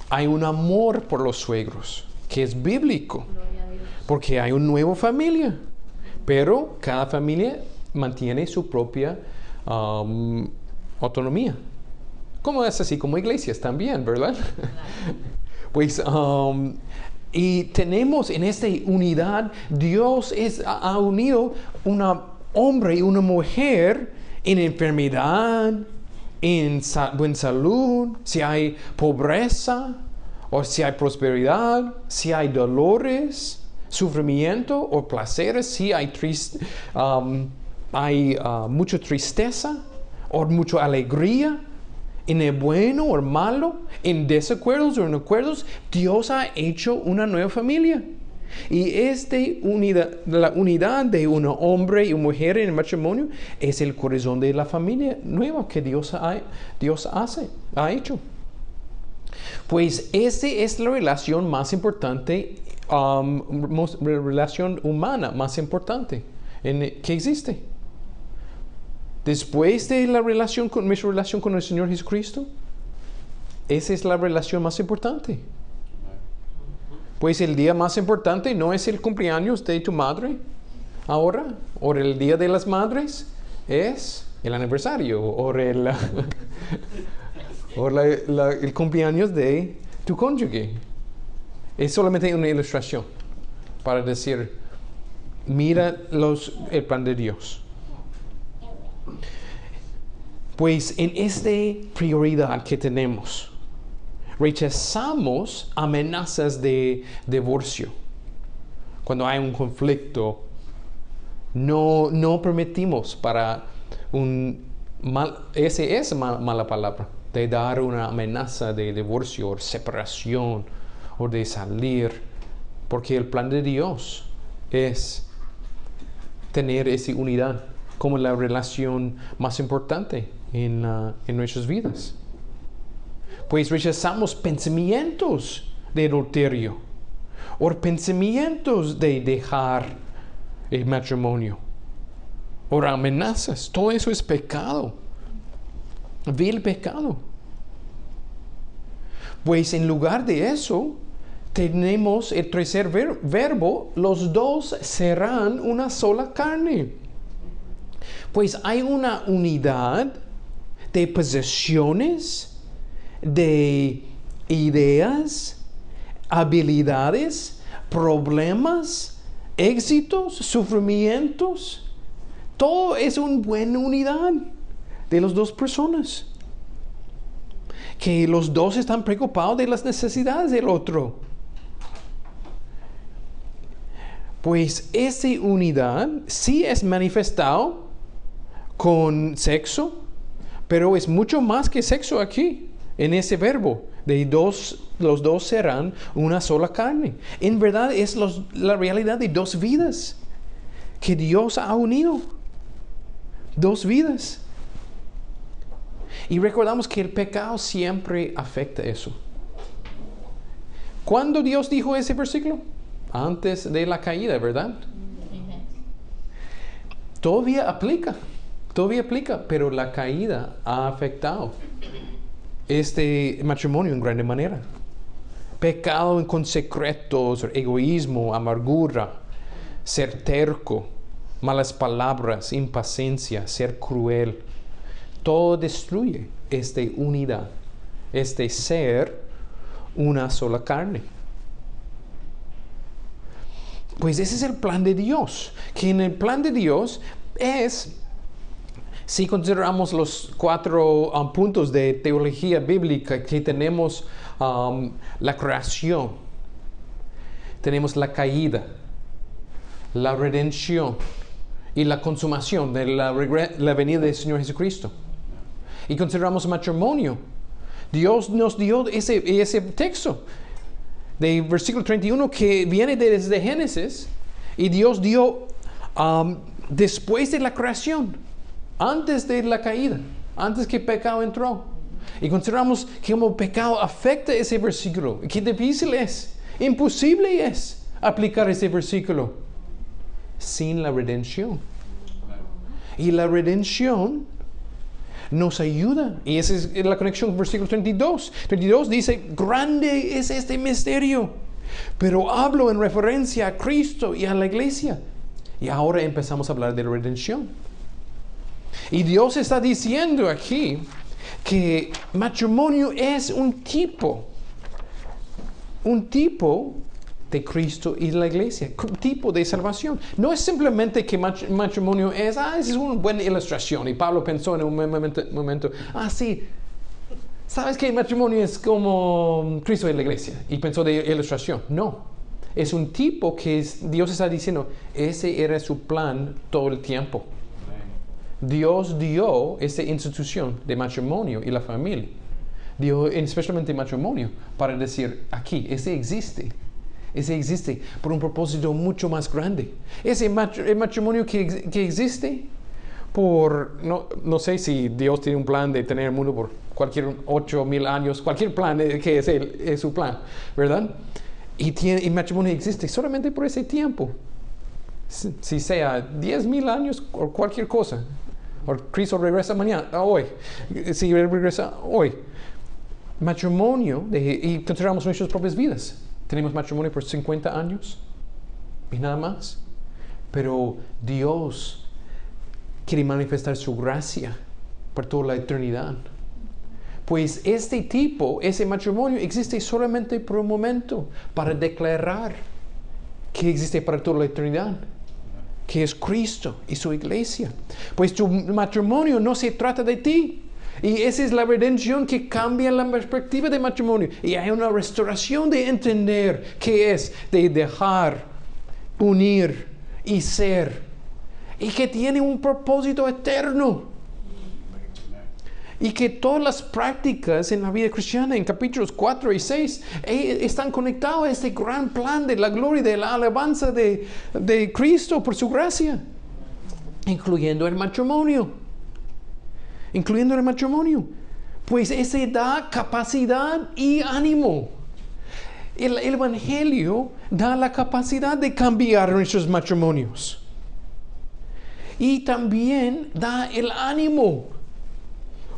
[SPEAKER 1] hay un amor por los suegros que es bíblico. Porque hay una nueva familia. Pero cada familia mantiene su propia autonomía. Como es así como iglesias también, ¿verdad? Pues, y tenemos en esta unidad, Dios ha unido un hombre y una mujer en enfermedad, en buena salud, si hay pobreza, o si hay prosperidad, si hay dolores, sufrimiento o placeres, si hay mucha tristeza o mucha alegría. En el bueno o el malo, en desacuerdos o en acuerdos, Dios ha hecho una nueva familia. Y la unidad de un hombre y una mujer en el matrimonio es el corazón de la familia nueva que Dios ha hecho. Pues esa es la relación más importante, relación humana más importante que existe. Después de mi relación con el Señor Jesucristo, esa es la relación más importante. Pues el día más importante no es el cumpleaños de tu madre ahora, o el día de las madres, es el aniversario, o el cumpleaños de tu cónyuge. Es solamente una ilustración para decir, mira el plan de Dios. Pues en esta prioridad que tenemos, rechazamos amenazas de divorcio. Cuando hay un conflicto, no permitimos para esa es mala palabra, de dar una amenaza de divorcio o separación o de salir, porque el plan de Dios es tener esa unidad como la relación más importante en nuestras vidas. Pues rechazamos pensamientos de adulterio o pensamientos de dejar el matrimonio o amenazas. Todo eso es pecado, vil pecado. Pues en lugar de eso tenemos el tercer verbo, los dos serán una sola carne. Pues hay una unidad de posesiones, de ideas, habilidades, problemas, éxitos, sufrimientos. Todo es una buena unidad de las dos personas. Que los dos están preocupados de las necesidades del otro. Pues esa unidad sí es manifestado con sexo, pero es mucho más que sexo aquí, en ese verbo, los dos serán una sola carne. En verdad es la realidad de dos vidas que Dios ha unido. Dos vidas. Y recordamos que el pecado siempre afecta eso. ¿Cuándo Dios dijo ese versículo? Antes de la caída, ¿verdad? Todavía aplica, pero la caída ha afectado este matrimonio en grande manera. Pecado con secretos, egoísmo, amargura, ser terco, malas palabras, impaciencia, ser cruel. Todo destruye esta unidad, este ser una sola carne. Pues ese es el plan de Dios, que en el plan de Dios es, si consideramos los 4 puntos de teología bíblica que tenemos, la creación, tenemos la caída, la redención y la consumación de la venida del Señor Jesucristo. Y consideramos matrimonio. Dios nos dio ese texto de versículo 31 que viene desde Génesis, y Dios dio después de la creación, antes de la caída, antes que el pecado entró. Y consideramos que como pecado afecta ese versículo, qué difícil es, imposible es aplicar ese versículo sin la redención. Y la redención nos ayuda. Y esa es la conexión con el versículo 32. 32 dice, grande es este misterio. Pero hablo en referencia a Cristo y a la iglesia. Y ahora empezamos a hablar de la redención. Y Dios está diciendo aquí que matrimonio es un tipo de Cristo y de la iglesia, un tipo de salvación. No es simplemente que matrimonio esa es una buena ilustración. Y Pablo pensó en un momento, sí, ¿sabes que el matrimonio es como Cristo y la iglesia? Y pensó de ilustración. No, es un tipo que Dios está diciendo, ese era su plan todo el tiempo. Dios dio esa institución de matrimonio y la familia. Dio especialmente matrimonio para decir, aquí, ese existe por un propósito mucho más grande. Ese matrimonio que existe no sé si Dios tiene un plan de tener el mundo por cualquier 8,000 años, cualquier plan que es su plan, ¿verdad? Y el matrimonio existe solamente por ese tiempo. Si sea 10,000 años o cualquier cosa. O Cristo regresa hoy. Si regresa hoy. Matrimonio, y consideramos nuestras propias vidas. Tenemos matrimonio por 50 años y nada más. Pero Dios quiere manifestar su gracia por toda la eternidad. Pues ese matrimonio existe solamente por un momento para declarar que existe para toda la eternidad, que es Cristo y su iglesia. Pues tu matrimonio no se trata de ti. Y esa es la redención que cambia la perspectiva de matrimonio. Y hay una restauración de entender qué es de dejar, unir y ser. Y que tiene un propósito eterno. Y que todas las prácticas en la vida cristiana, en capítulos 4 y 6, están conectados a este gran plan de la gloria, de la alabanza de Cristo por su gracia. Incluyendo el matrimonio. Pues ese da capacidad y ánimo. El Evangelio da la capacidad de cambiar nuestros matrimonios. Y también da el ánimo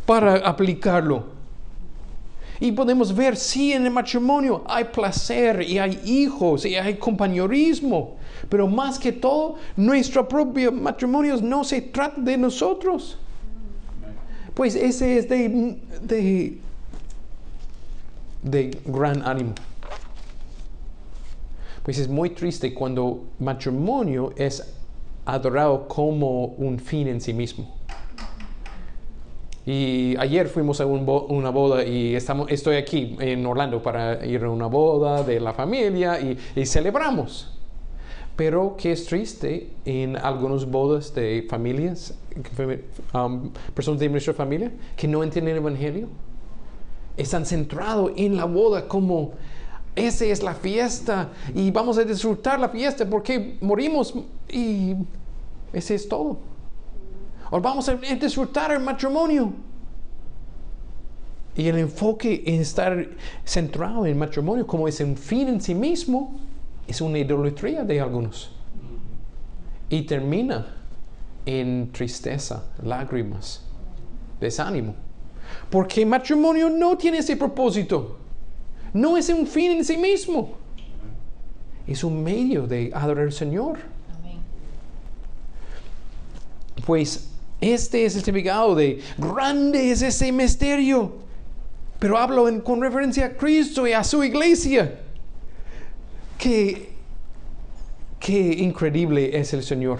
[SPEAKER 1] para aplicarlo. Y podemos ver, sí, en el matrimonio hay placer y hay hijos y hay compañerismo. Pero más que todo, nuestro propio matrimonio no se trata de nosotros. Pues ese es de gran ánimo. Pues es muy triste cuando matrimonio es adorado como un fin en sí mismo. Y ayer fuimos a una boda y estoy aquí en Orlando para ir a una boda de la familia y celebramos. Pero que es triste en algunas bodas de familias, personas de nuestra familia, que no entienden el Evangelio. Están centrados en la boda como, esa es la fiesta y vamos a disfrutar la fiesta porque morimos y ese es todo. O vamos a disfrutar el matrimonio. Y el enfoque en estar centrado en el matrimonio como es un fin en sí mismo, es una idolatría de algunos. Y termina en tristeza, lágrimas, desánimo. Porque el matrimonio no tiene ese propósito. No es un fin en sí mismo. Es un medio de adorar al Señor. Amén. Pues este es el significado de grande es ese misterio. Pero hablo con referencia a Cristo y a su iglesia. Qué increíble es el Señor.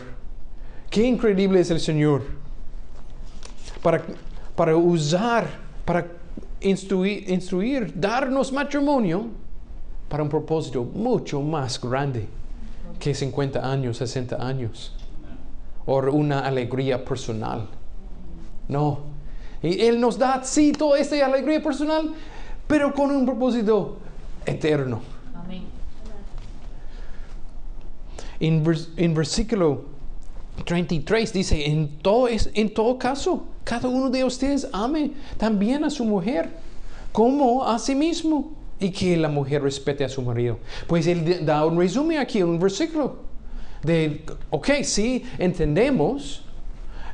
[SPEAKER 1] Qué increíble es el Señor. Para usar, para instruir, darnos matrimonio para un propósito mucho más grande que 50 años, 60 años. o una alegría personal. No. Y Él nos da, sí, toda esta alegría personal, pero con un propósito eterno.
[SPEAKER 3] Amén.
[SPEAKER 1] En versículo 33 dice, en todo caso, cada uno de ustedes ame también a su mujer como a sí mismo, y que la mujer respete a su marido. Pues Él da un resumen aquí, un versículo de, ok, sí, entendemos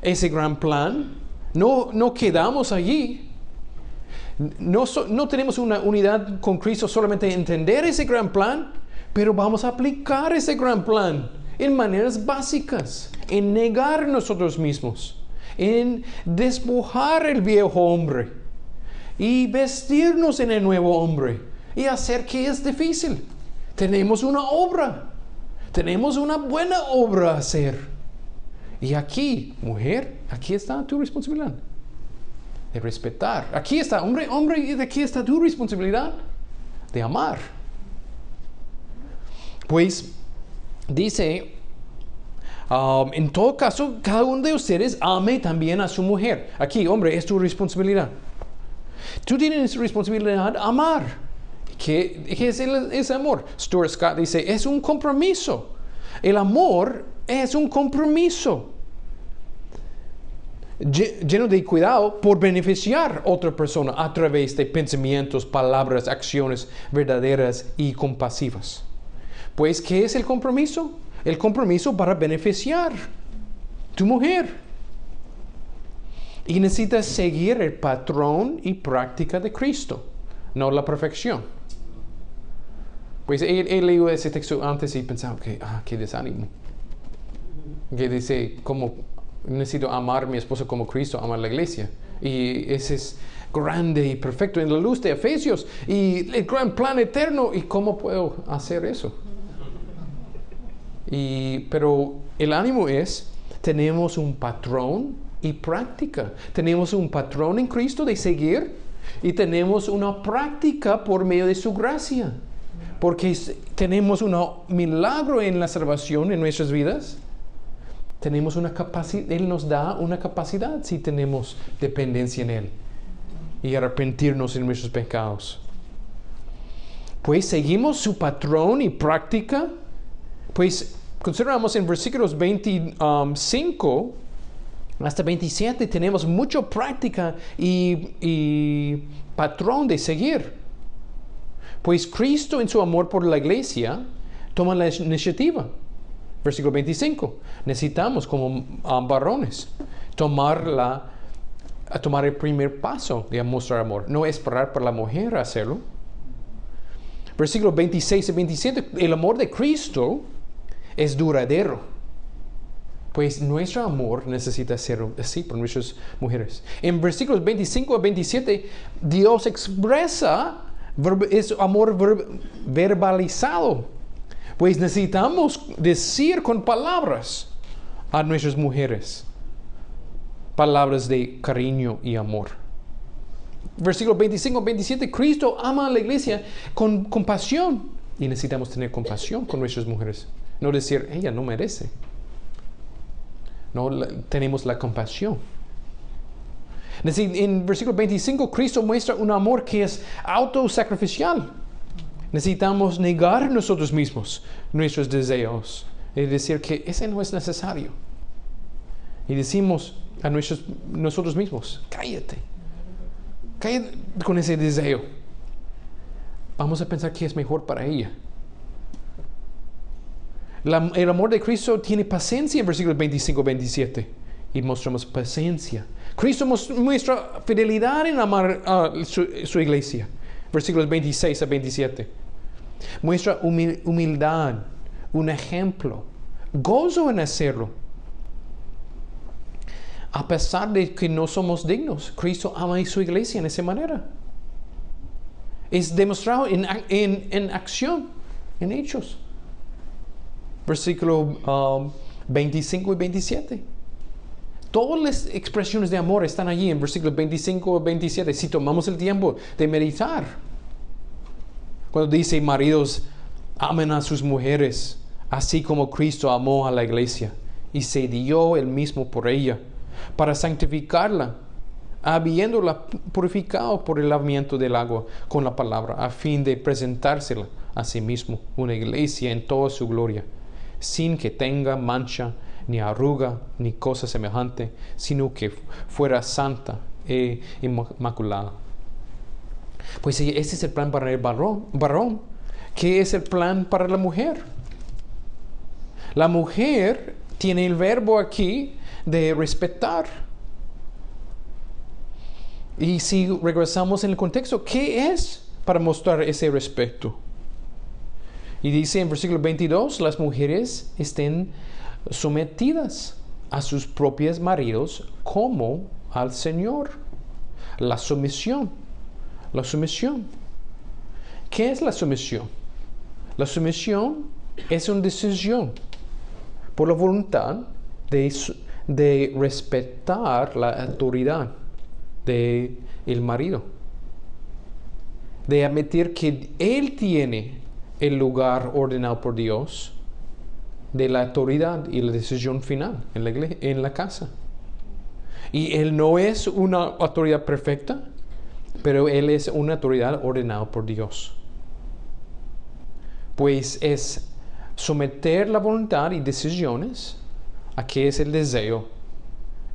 [SPEAKER 1] ese gran plan, no quedamos allí. No tenemos una unidad con Cristo solamente entender ese gran plan, pero vamos a aplicar ese gran plan en maneras básicas, en negar nosotros mismos, en despojar el viejo hombre y vestirnos en el nuevo hombre y hacer que es difícil. Tenemos una obra, tenemos una buena obra a hacer. Y aquí, mujer, aquí está tu responsabilidad de respetar. Aquí está, hombre, y aquí está tu responsabilidad de amar. Pues dice, en todo caso, cada uno de ustedes ame también a su mujer. Aquí, hombre, es tu responsabilidad. Tú tienes responsabilidad de amar. ¿Qué es ese amor? Stuart Scott dice, es un compromiso. El amor es un compromiso lleno de cuidado por beneficiar a otra persona a través de pensamientos, palabras, acciones verdaderas y compasivas. Pues, ¿qué es el compromiso? El compromiso para beneficiar a tu mujer. Y necesitas seguir el patrón y práctica de Cristo, no la perfección. Pues he leído ese texto antes y pensaba que, qué desánimo. Que dice, como necesito amar a mi esposa como Cristo ama a la iglesia. Y ese es grande y perfecto en la luz de Efesios. Y el gran plan eterno. ¿Y cómo puedo hacer eso? Pero el ánimo es, tenemos un patrón y práctica. Tenemos un patrón en Cristo de seguir y tenemos una práctica por medio de su gracia. Porque tenemos un milagro en la salvación en nuestras vidas. Tenemos una capacidad, Él nos da una capacidad si tenemos dependencia en Él y arrepentirnos en nuestros pecados. Pues seguimos su patrón y práctica. Pues consideramos en versículos 25 hasta 27 tenemos mucha práctica y patrón de seguir. Pues Cristo en su amor por la iglesia toma la iniciativa. Versículo 25. Necesitamos como varones tomar el primer paso de mostrar amor. No esperar para la mujer hacerlo. Versículo 26 y 27. El amor de Cristo es duradero. Pues nuestro amor necesita ser así por nuestras mujeres. En versículos 25 a 27, Dios expresa es amor verbalizado. Pues necesitamos decir con palabras a nuestras mujeres. Palabras de cariño y amor. Versículo 25 a 27, Cristo ama a la iglesia con compasión. Y necesitamos tener compasión con nuestras mujeres. No decir, ella no merece. No, tenemos la compasión. En versículo 25, Cristo muestra un amor que es autosacrificial. Necesitamos negar nosotros mismos nuestros deseos y decir que ese no es necesario. Y decimos a nosotros mismos, cállate con ese deseo. Vamos a pensar que es mejor para ella. El amor de Cristo tiene paciencia en versículos 25-27 y mostramos paciencia. Cristo muestra fidelidad en amar a su iglesia. Versículos 26 a 27. Muestra humildad, un ejemplo, gozo en hacerlo. A pesar de que no somos dignos, Cristo ama a su iglesia en esa manera. Es demostrado en acción, en hechos. Versículo 25 y 27. Todas las expresiones de amor están allí en versículos 25 y 27. Si tomamos el tiempo de meditar. Cuando dice, maridos, amen a sus mujeres, así como Cristo amó a la iglesia y se dio él mismo por ella, para santificarla, habiéndola purificado por el lavamiento del agua con la palabra, a fin de presentársela a sí mismo, una iglesia en toda su gloria, sin que tenga mancha, ni arruga, ni cosa semejante, sino que fuera santa e inmaculada. Pues ese es el plan para el varón. ¿Qué es el plan para la mujer? La mujer tiene el verbo aquí de respetar. Y si regresamos en el contexto, ¿qué es para mostrar ese respeto? Y dice en versículo 22, las mujeres estén sometidas a sus propios maridos como al Señor. La sumisión. La sumisión. ¿Qué es la sumisión? La sumisión es una decisión por la voluntad de respetar la autoridad del marido, de admitir que él tiene el lugar ordenado por Dios de la autoridad y la decisión final en la casa. Y él no es una autoridad perfecta, pero él es una autoridad ordenada por Dios. Pues es someter la voluntad y decisiones a que es el deseo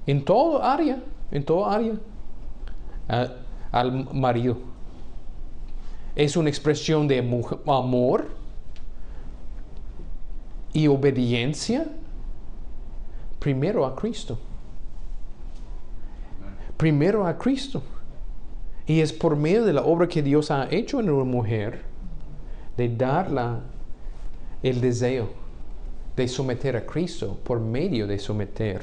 [SPEAKER 1] en toda área, al marido. Es una expresión de amor y obediencia primero a Cristo. Primero a Cristo. Y es por medio de la obra que Dios ha hecho en una mujer de darla el deseo de someter a Cristo por medio de someter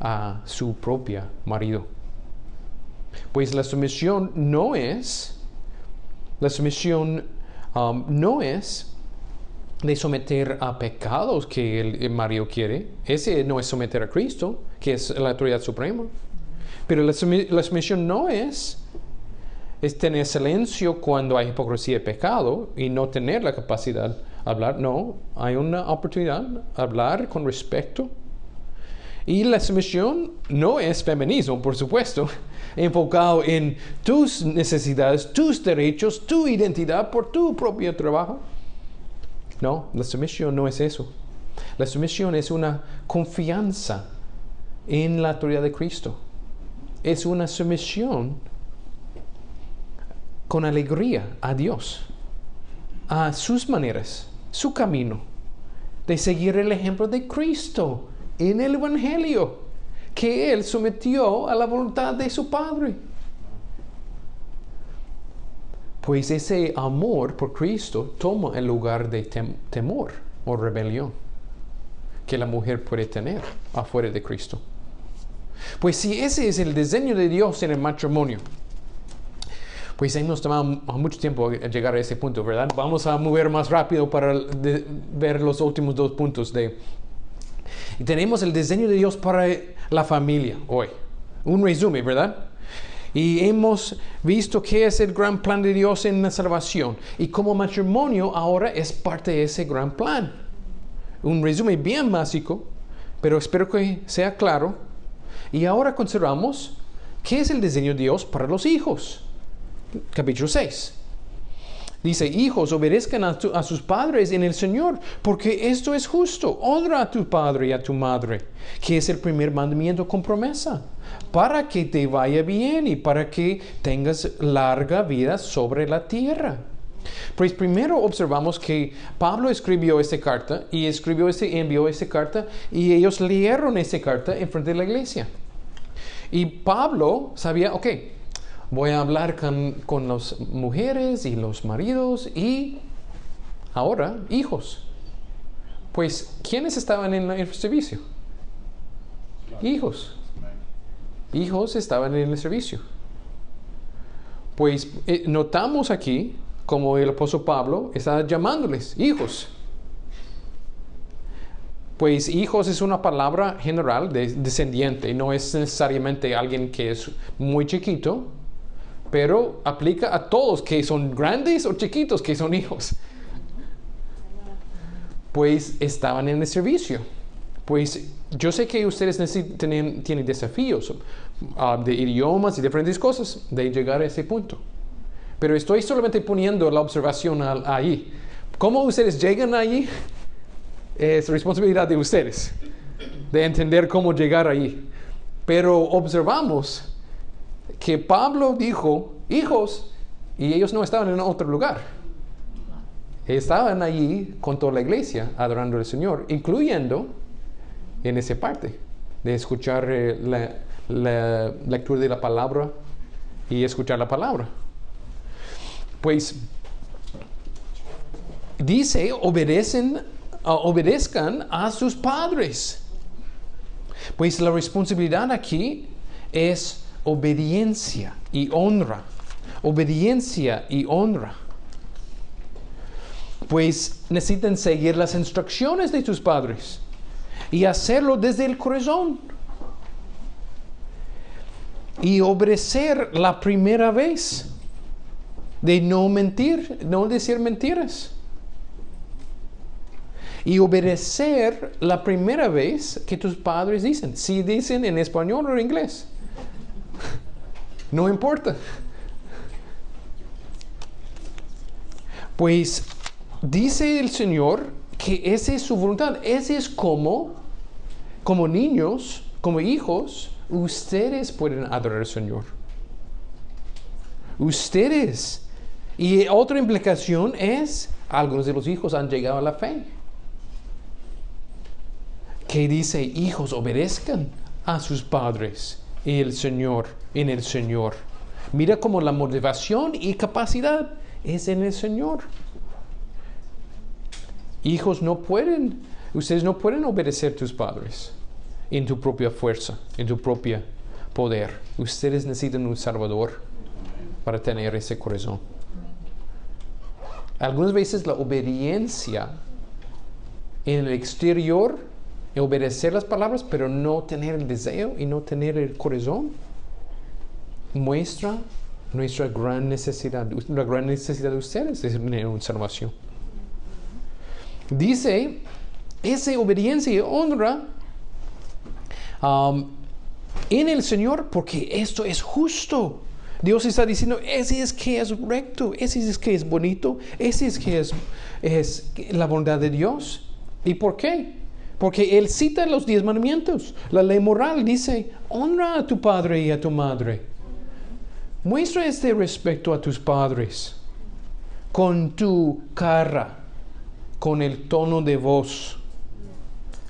[SPEAKER 1] a su propio marido. Pues la sumisión no es de someter a pecados que el marido quiere. Ese no es someter a Cristo, que es la autoridad suprema. Pero la sumisión no es tener silencio cuando hay hipocresía y pecado y no tener la capacidad de hablar. No, hay una oportunidad de hablar con respeto. Y la sumisión no es feminismo, por supuesto, enfocado en tus necesidades, tus derechos, tu identidad por tu propio trabajo. No, la sumisión no es eso. La sumisión es una confianza en la autoridad de Cristo. Es una sumisión con alegría a Dios, a sus maneras, su camino, de seguir el ejemplo de Cristo en el Evangelio, que Él sometió a la voluntad de su Padre. Pues ese amor por Cristo toma el lugar de temor o rebelión que la mujer puede tener afuera de Cristo. Pues si ese es el diseño de Dios en el matrimonio, pues hemos tomado mucho tiempo llegar a ese punto, ¿verdad? Vamos a mover más rápido para ver los últimos dos puntos. Y tenemos el diseño de Dios para la familia hoy. Un resumen, ¿verdad? Y hemos visto qué es el gran plan de Dios en la salvación. Y como matrimonio ahora es parte de ese gran plan. Un resumen bien básico, pero espero que sea claro. Y ahora consideramos qué es el diseño de Dios para los hijos. Capítulo 6. Dice, hijos, obedezcan a sus padres en el Señor, porque esto es justo. Honra a tu padre y a tu madre, que es el primer mandamiento con promesa, para que te vaya bien y para que tengas larga vida sobre la tierra. Pues primero observamos que Pablo escribió esta carta y envió esta carta y ellos leyeron esta carta en frente de la iglesia. Y Pablo sabía, voy a hablar con las mujeres y los maridos y ahora hijos. Pues, ¿quiénes estaban en el servicio? Hijos. Hijos estaban en el servicio. Pues notamos aquí como el apóstol Pablo está llamándoles hijos. Pues hijos es una palabra general de descendiente, no es necesariamente alguien que es muy chiquito, pero aplica a todos que son grandes o chiquitos que son hijos. Pues estaban en el servicio. Pues yo sé que ustedes tienen desafíos de idiomas y diferentes cosas de llegar a ese punto. Pero estoy solamente poniendo la observación ahí. ¿Cómo ustedes llegan allí? Es responsabilidad de ustedes, de entender cómo llegar allí. Pero observamos que Pablo dijo, hijos, y ellos no estaban en otro lugar. Estaban allí con toda la iglesia adorando al Señor, incluyendo en esa parte de escuchar la lectura de la palabra y escuchar la palabra. Pues dice, obedezcan a sus padres. Pues la responsabilidad aquí es obediencia y honra. Obediencia y honra. Pues necesitan seguir las instrucciones de tus padres y hacerlo desde el corazón. Y obedecer la primera vez. De no mentir, no decir mentiras. Y obedecer la primera vez que tus padres dicen. Si dicen en español o en inglés. No importa. Pues dice el Señor que esa es su voluntad. Ese es como niños, como hijos, ustedes pueden adorar al Señor. Ustedes. Y otra implicación es, algunos de los hijos han llegado a la fe. Que dice, hijos, obedezcan a sus padres en el Señor. Mira cómo la motivación y capacidad es en el Señor. Hijos, ustedes no pueden obedecer a tus padres en tu propia fuerza, en tu propio poder. Ustedes necesitan un Salvador para tener ese corazón. Algunas veces la obediencia en el exterior, obedecer las palabras, pero no tener el deseo y no tener el corazón, muestra nuestra gran necesidad. La gran necesidad de ustedes es tener una salvación. Dice, esa obediencia y honra en el Señor, porque esto es justo. Dios está diciendo, ese es que es recto, ese es que es bonito, ese es que es la bondad de Dios. ¿Y por qué? Porque Él cita los 10 mandamientos. La ley moral dice, honra a tu padre y a tu madre. Muestra este respeto a tus padres con tu cara, con el tono de voz,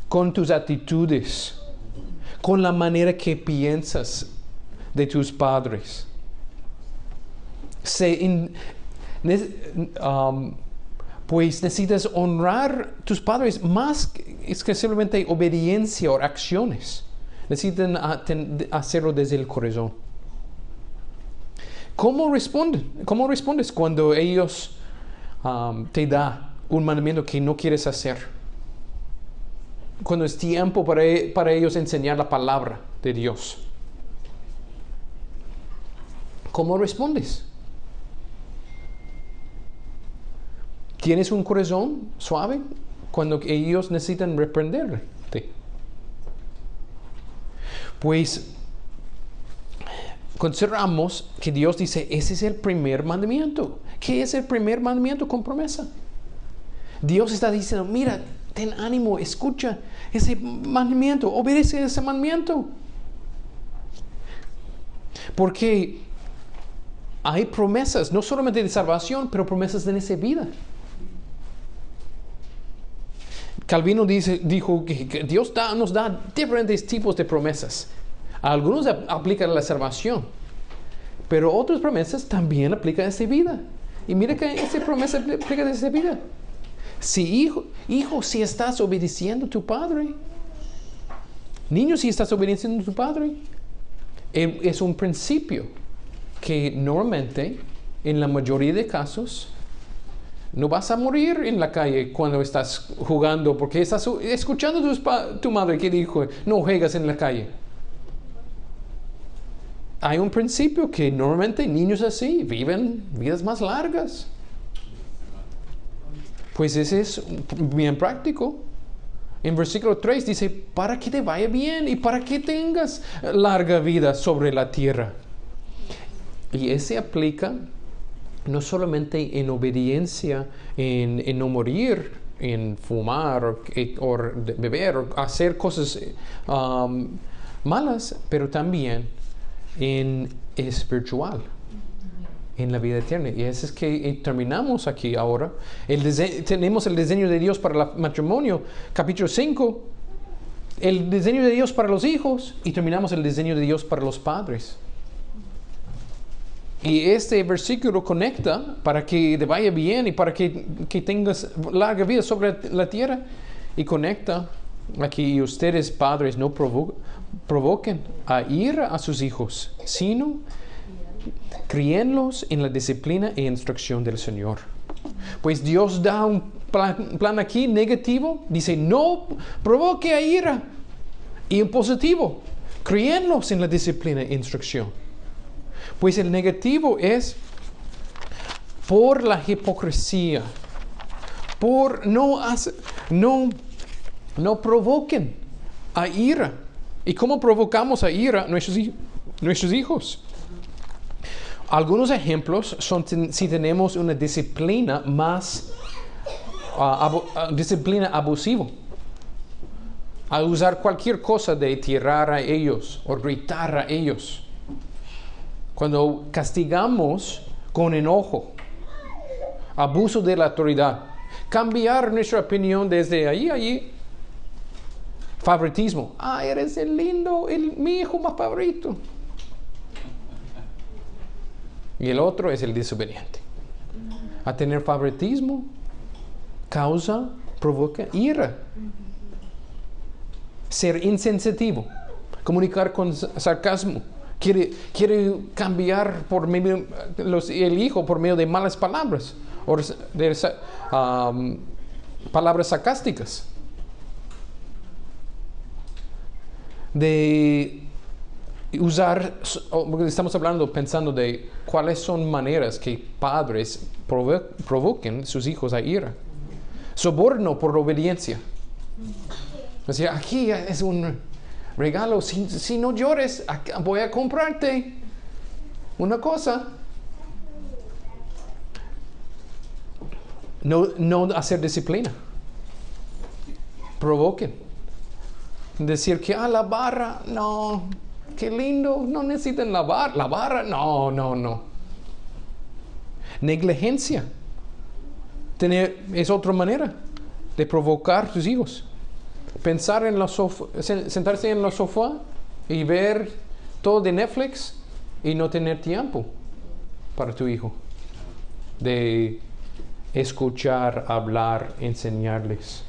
[SPEAKER 1] con tus actitudes, con la manera que piensas de tus padres. Pues necesitas honrar a tus padres más que simplemente obediencia o acciones. Necesitan hacerlo desde el corazón. ¿Cómo respondes cuando ellos te dan un mandamiento que no quieres hacer? Cuando es tiempo para ellos enseñar la palabra de Dios. ¿Cómo respondes? ¿Tienes un corazón suave cuando ellos necesitan reprenderte? Pues consideramos que Dios dice, ese es el primer mandamiento. ¿Qué es el primer mandamiento con promesa? Dios está diciendo, mira, ten ánimo, escucha ese mandamiento, obedece ese mandamiento. Porque hay promesas, no solamente de salvación, pero promesas en esa vida. Calvino dijo que Dios nos da diferentes tipos de promesas. Algunos aplican a la salvación, pero otras promesas también aplican a esta vida. Y mira que esta promesa aplica a esta vida. Si hijo, si estás obedeciendo a tu padre, niño, si estás obedeciendo a tu padre, es un principio que normalmente, en la mayoría de casos, no vas a morir en la calle cuando estás jugando, porque estás escuchando a tu madre que dijo, no juegas en la calle. Hay un principio que normalmente niños así viven vidas más largas. Pues ese es bien práctico. En versículo 3 dice, para que te vaya bien y para que tengas larga vida sobre la tierra. Y ese aplica no solamente en obediencia, en no morir, en fumar o beber o hacer cosas malas, pero también en espiritual, en la vida eterna. Y eso es que terminamos aquí ahora. Tenemos el diseño de Dios para el matrimonio, capítulo 5, el diseño de Dios para los hijos, y terminamos el diseño de Dios para los padres. Y este versículo conecta para que te vaya bien y para que tengas larga vida sobre la tierra. Y conecta aquí, ustedes padres no provoquen a ira a sus hijos, sino críenlos en la disciplina e instrucción del Señor. Pues Dios da un plan aquí negativo. Dice, no provoque a ira. Y en positivo, críenlos en la disciplina e instrucción. Pues el negativo es por la hipocresía, por no provoquen a ira. ¿Y cómo provocamos a ira nuestros hijos? Algunos ejemplos son si tenemos una disciplina más disciplina abusiva, a usar cualquier cosa de tirar a ellos o gritar a ellos. Cuando castigamos con enojo, abuso de la autoridad, cambiar nuestra opinión desde allí, favoritismo. Eres el lindo, mi hijo más favorito. Y el otro es el desobediente. A tener favoritismo provoca ira. Ser insensitivo, comunicar con sarcasmo. Quiere cambiar por medio el hijo por medio de malas palabras o de palabras sarcásticas. De usar, estamos pensando de cuáles son maneras que padres provoquen sus hijos a ira. Soborno por obediencia. O sea, aquí es un regalo, si no llores, voy a comprarte una cosa. No hacer disciplina. Provoquen. Decir que la barra, no, qué lindo, no necesitan la barra, no. Negligencia. Es otra manera de provocar a tus hijos. Pensar en sentarse en la sofá y ver todo de Netflix y no tener tiempo para tu hijo. De escuchar, hablar, enseñarles.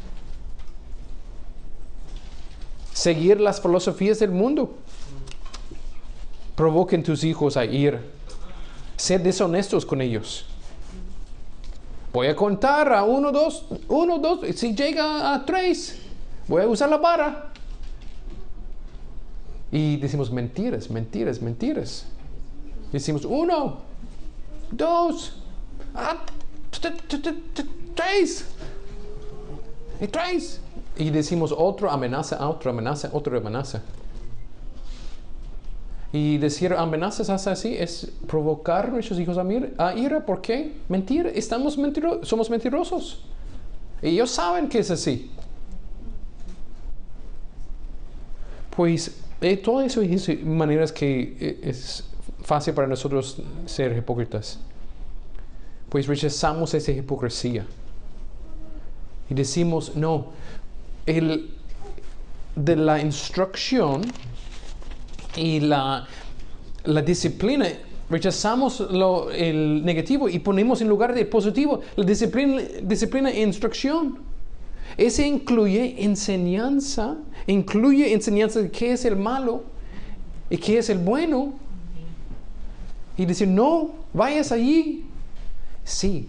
[SPEAKER 1] Seguir las filosofías del mundo. Provoquen tus hijos a ir. Ser deshonestos con ellos. Voy a contar a 1, 2. Si llega a 3, voy a usar la vara. Y decimos mentiras. Decimos 1, 2, 3. Y 3. Y decimos otra amenaza. Y decir amenazas así es provocar a nuestros hijos a ira. ¿Por qué? Mentir. Somos mentirosos. Y ellos saben que es así. Pues todas esas maneras que es fácil para nosotros ser hipócritas. Pues rechazamos esa hipocresía. Y decimos, no, de la instrucción y la disciplina, rechazamos el negativo y ponemos en lugar de positivo la disciplina e instrucción. Ese incluye enseñanza de qué es el malo y qué es el bueno. Y decir, no, vayas allí. Sí,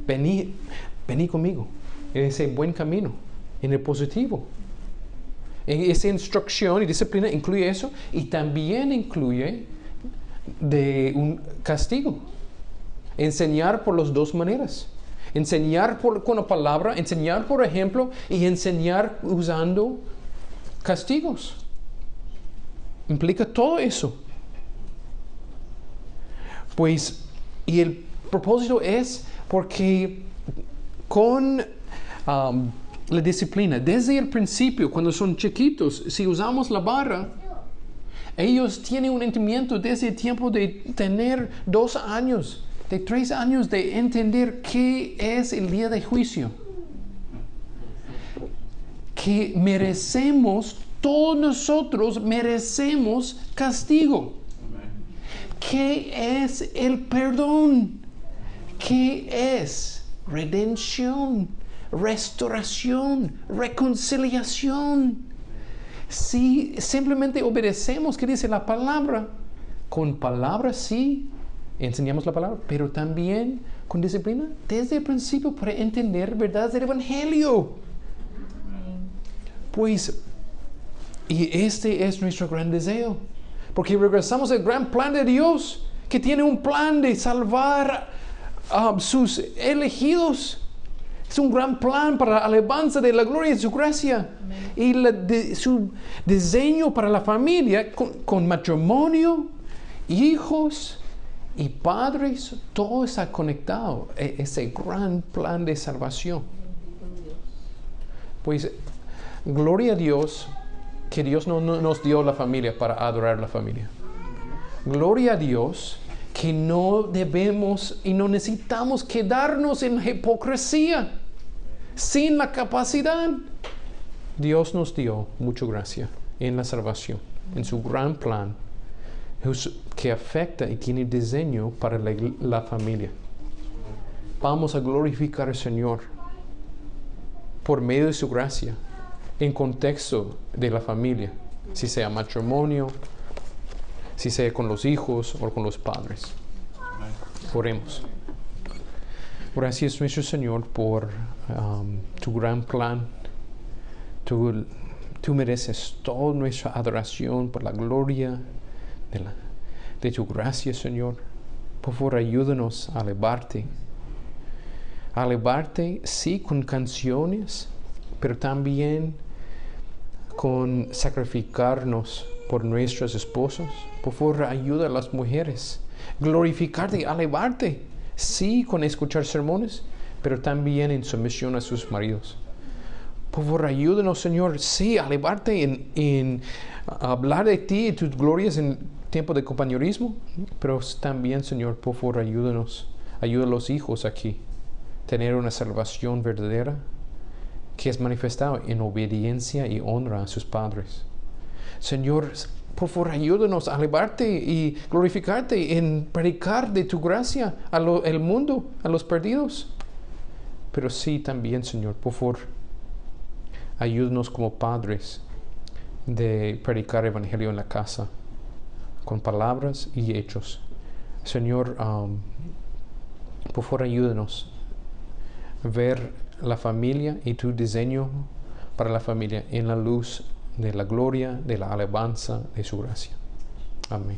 [SPEAKER 1] vení conmigo en ese buen camino, en el positivo. Esa instrucción y disciplina incluye eso y también incluye de un castigo. Enseñar por las dos maneras. Enseñar con la palabra, enseñar por ejemplo y enseñar usando castigos. Implica todo eso. Pues, y el propósito es porque con la disciplina, desde el principio, cuando son chiquitos, si usamos la vara, ellos tienen un entendimiento desde el tiempo de tener 2 años, de 3 años, de entender qué es el día de juicio. Que merecemos, todos nosotros merecemos castigo. ¿Qué es el perdón? ¿Qué es redención, restauración, reconciliación? Si simplemente obedecemos, ¿qué dice la palabra? Con palabras sí, enseñamos la palabra, pero también con disciplina, desde el principio para entender verdades del Evangelio. Pues, y este es nuestro gran deseo, porque regresamos al gran plan de Dios, que tiene un plan de salvar a sus elegidos. Es un gran plan para la alabanza de la gloria de su gracia. Amén. Y su diseño para la familia con matrimonio, hijos y padres, todo está conectado. Ese gran plan de salvación. Pues gloria a Dios que Dios no nos dio la familia para adorar la familia. Gloria a Dios que no debemos y no necesitamos quedarnos en hipocresía, sin la capacidad. Dios nos dio mucha gracia en la salvación, en su gran plan que afecta y tiene diseño para la familia. Vamos a glorificar al Señor por medio de su gracia en contexto de la familia, si sea matrimonio, si sea con los hijos o con los padres. Oremos. Gracias nuestro Señor por tu gran plan. Tú mereces toda nuestra adoración por la gloria de tu gracia, Señor. Por favor, ayúdanos a alabarte. A alabarte, sí, con canciones, pero también con sacrificarnos por nuestras esposas. Por favor, ayuda a las mujeres. Glorificarte, alabarte, sí, con escuchar sermones, pero también en sumisión a sus maridos. Por favor, ayúdanos, Señor, sí, a alabarte en hablar de ti y tus glorias en tiempo de compañerismo, pero también, Señor, por favor, ayúdanos. Ayuda a los hijos aquí tener una salvación verdadera que es manifestada en obediencia y honra a sus padres. Señor, por favor, ayúdanos a alabarte y glorificarte en predicar de tu gracia al mundo, a los perdidos. Pero sí también, Señor, por favor, ayúdanos como padres de predicar el evangelio en la casa, con palabras y hechos. Señor, por favor, ayúdanos a ver la familia y tu diseño para la familia en la luz de la gloria, de la alabanza de su gracia. Amén.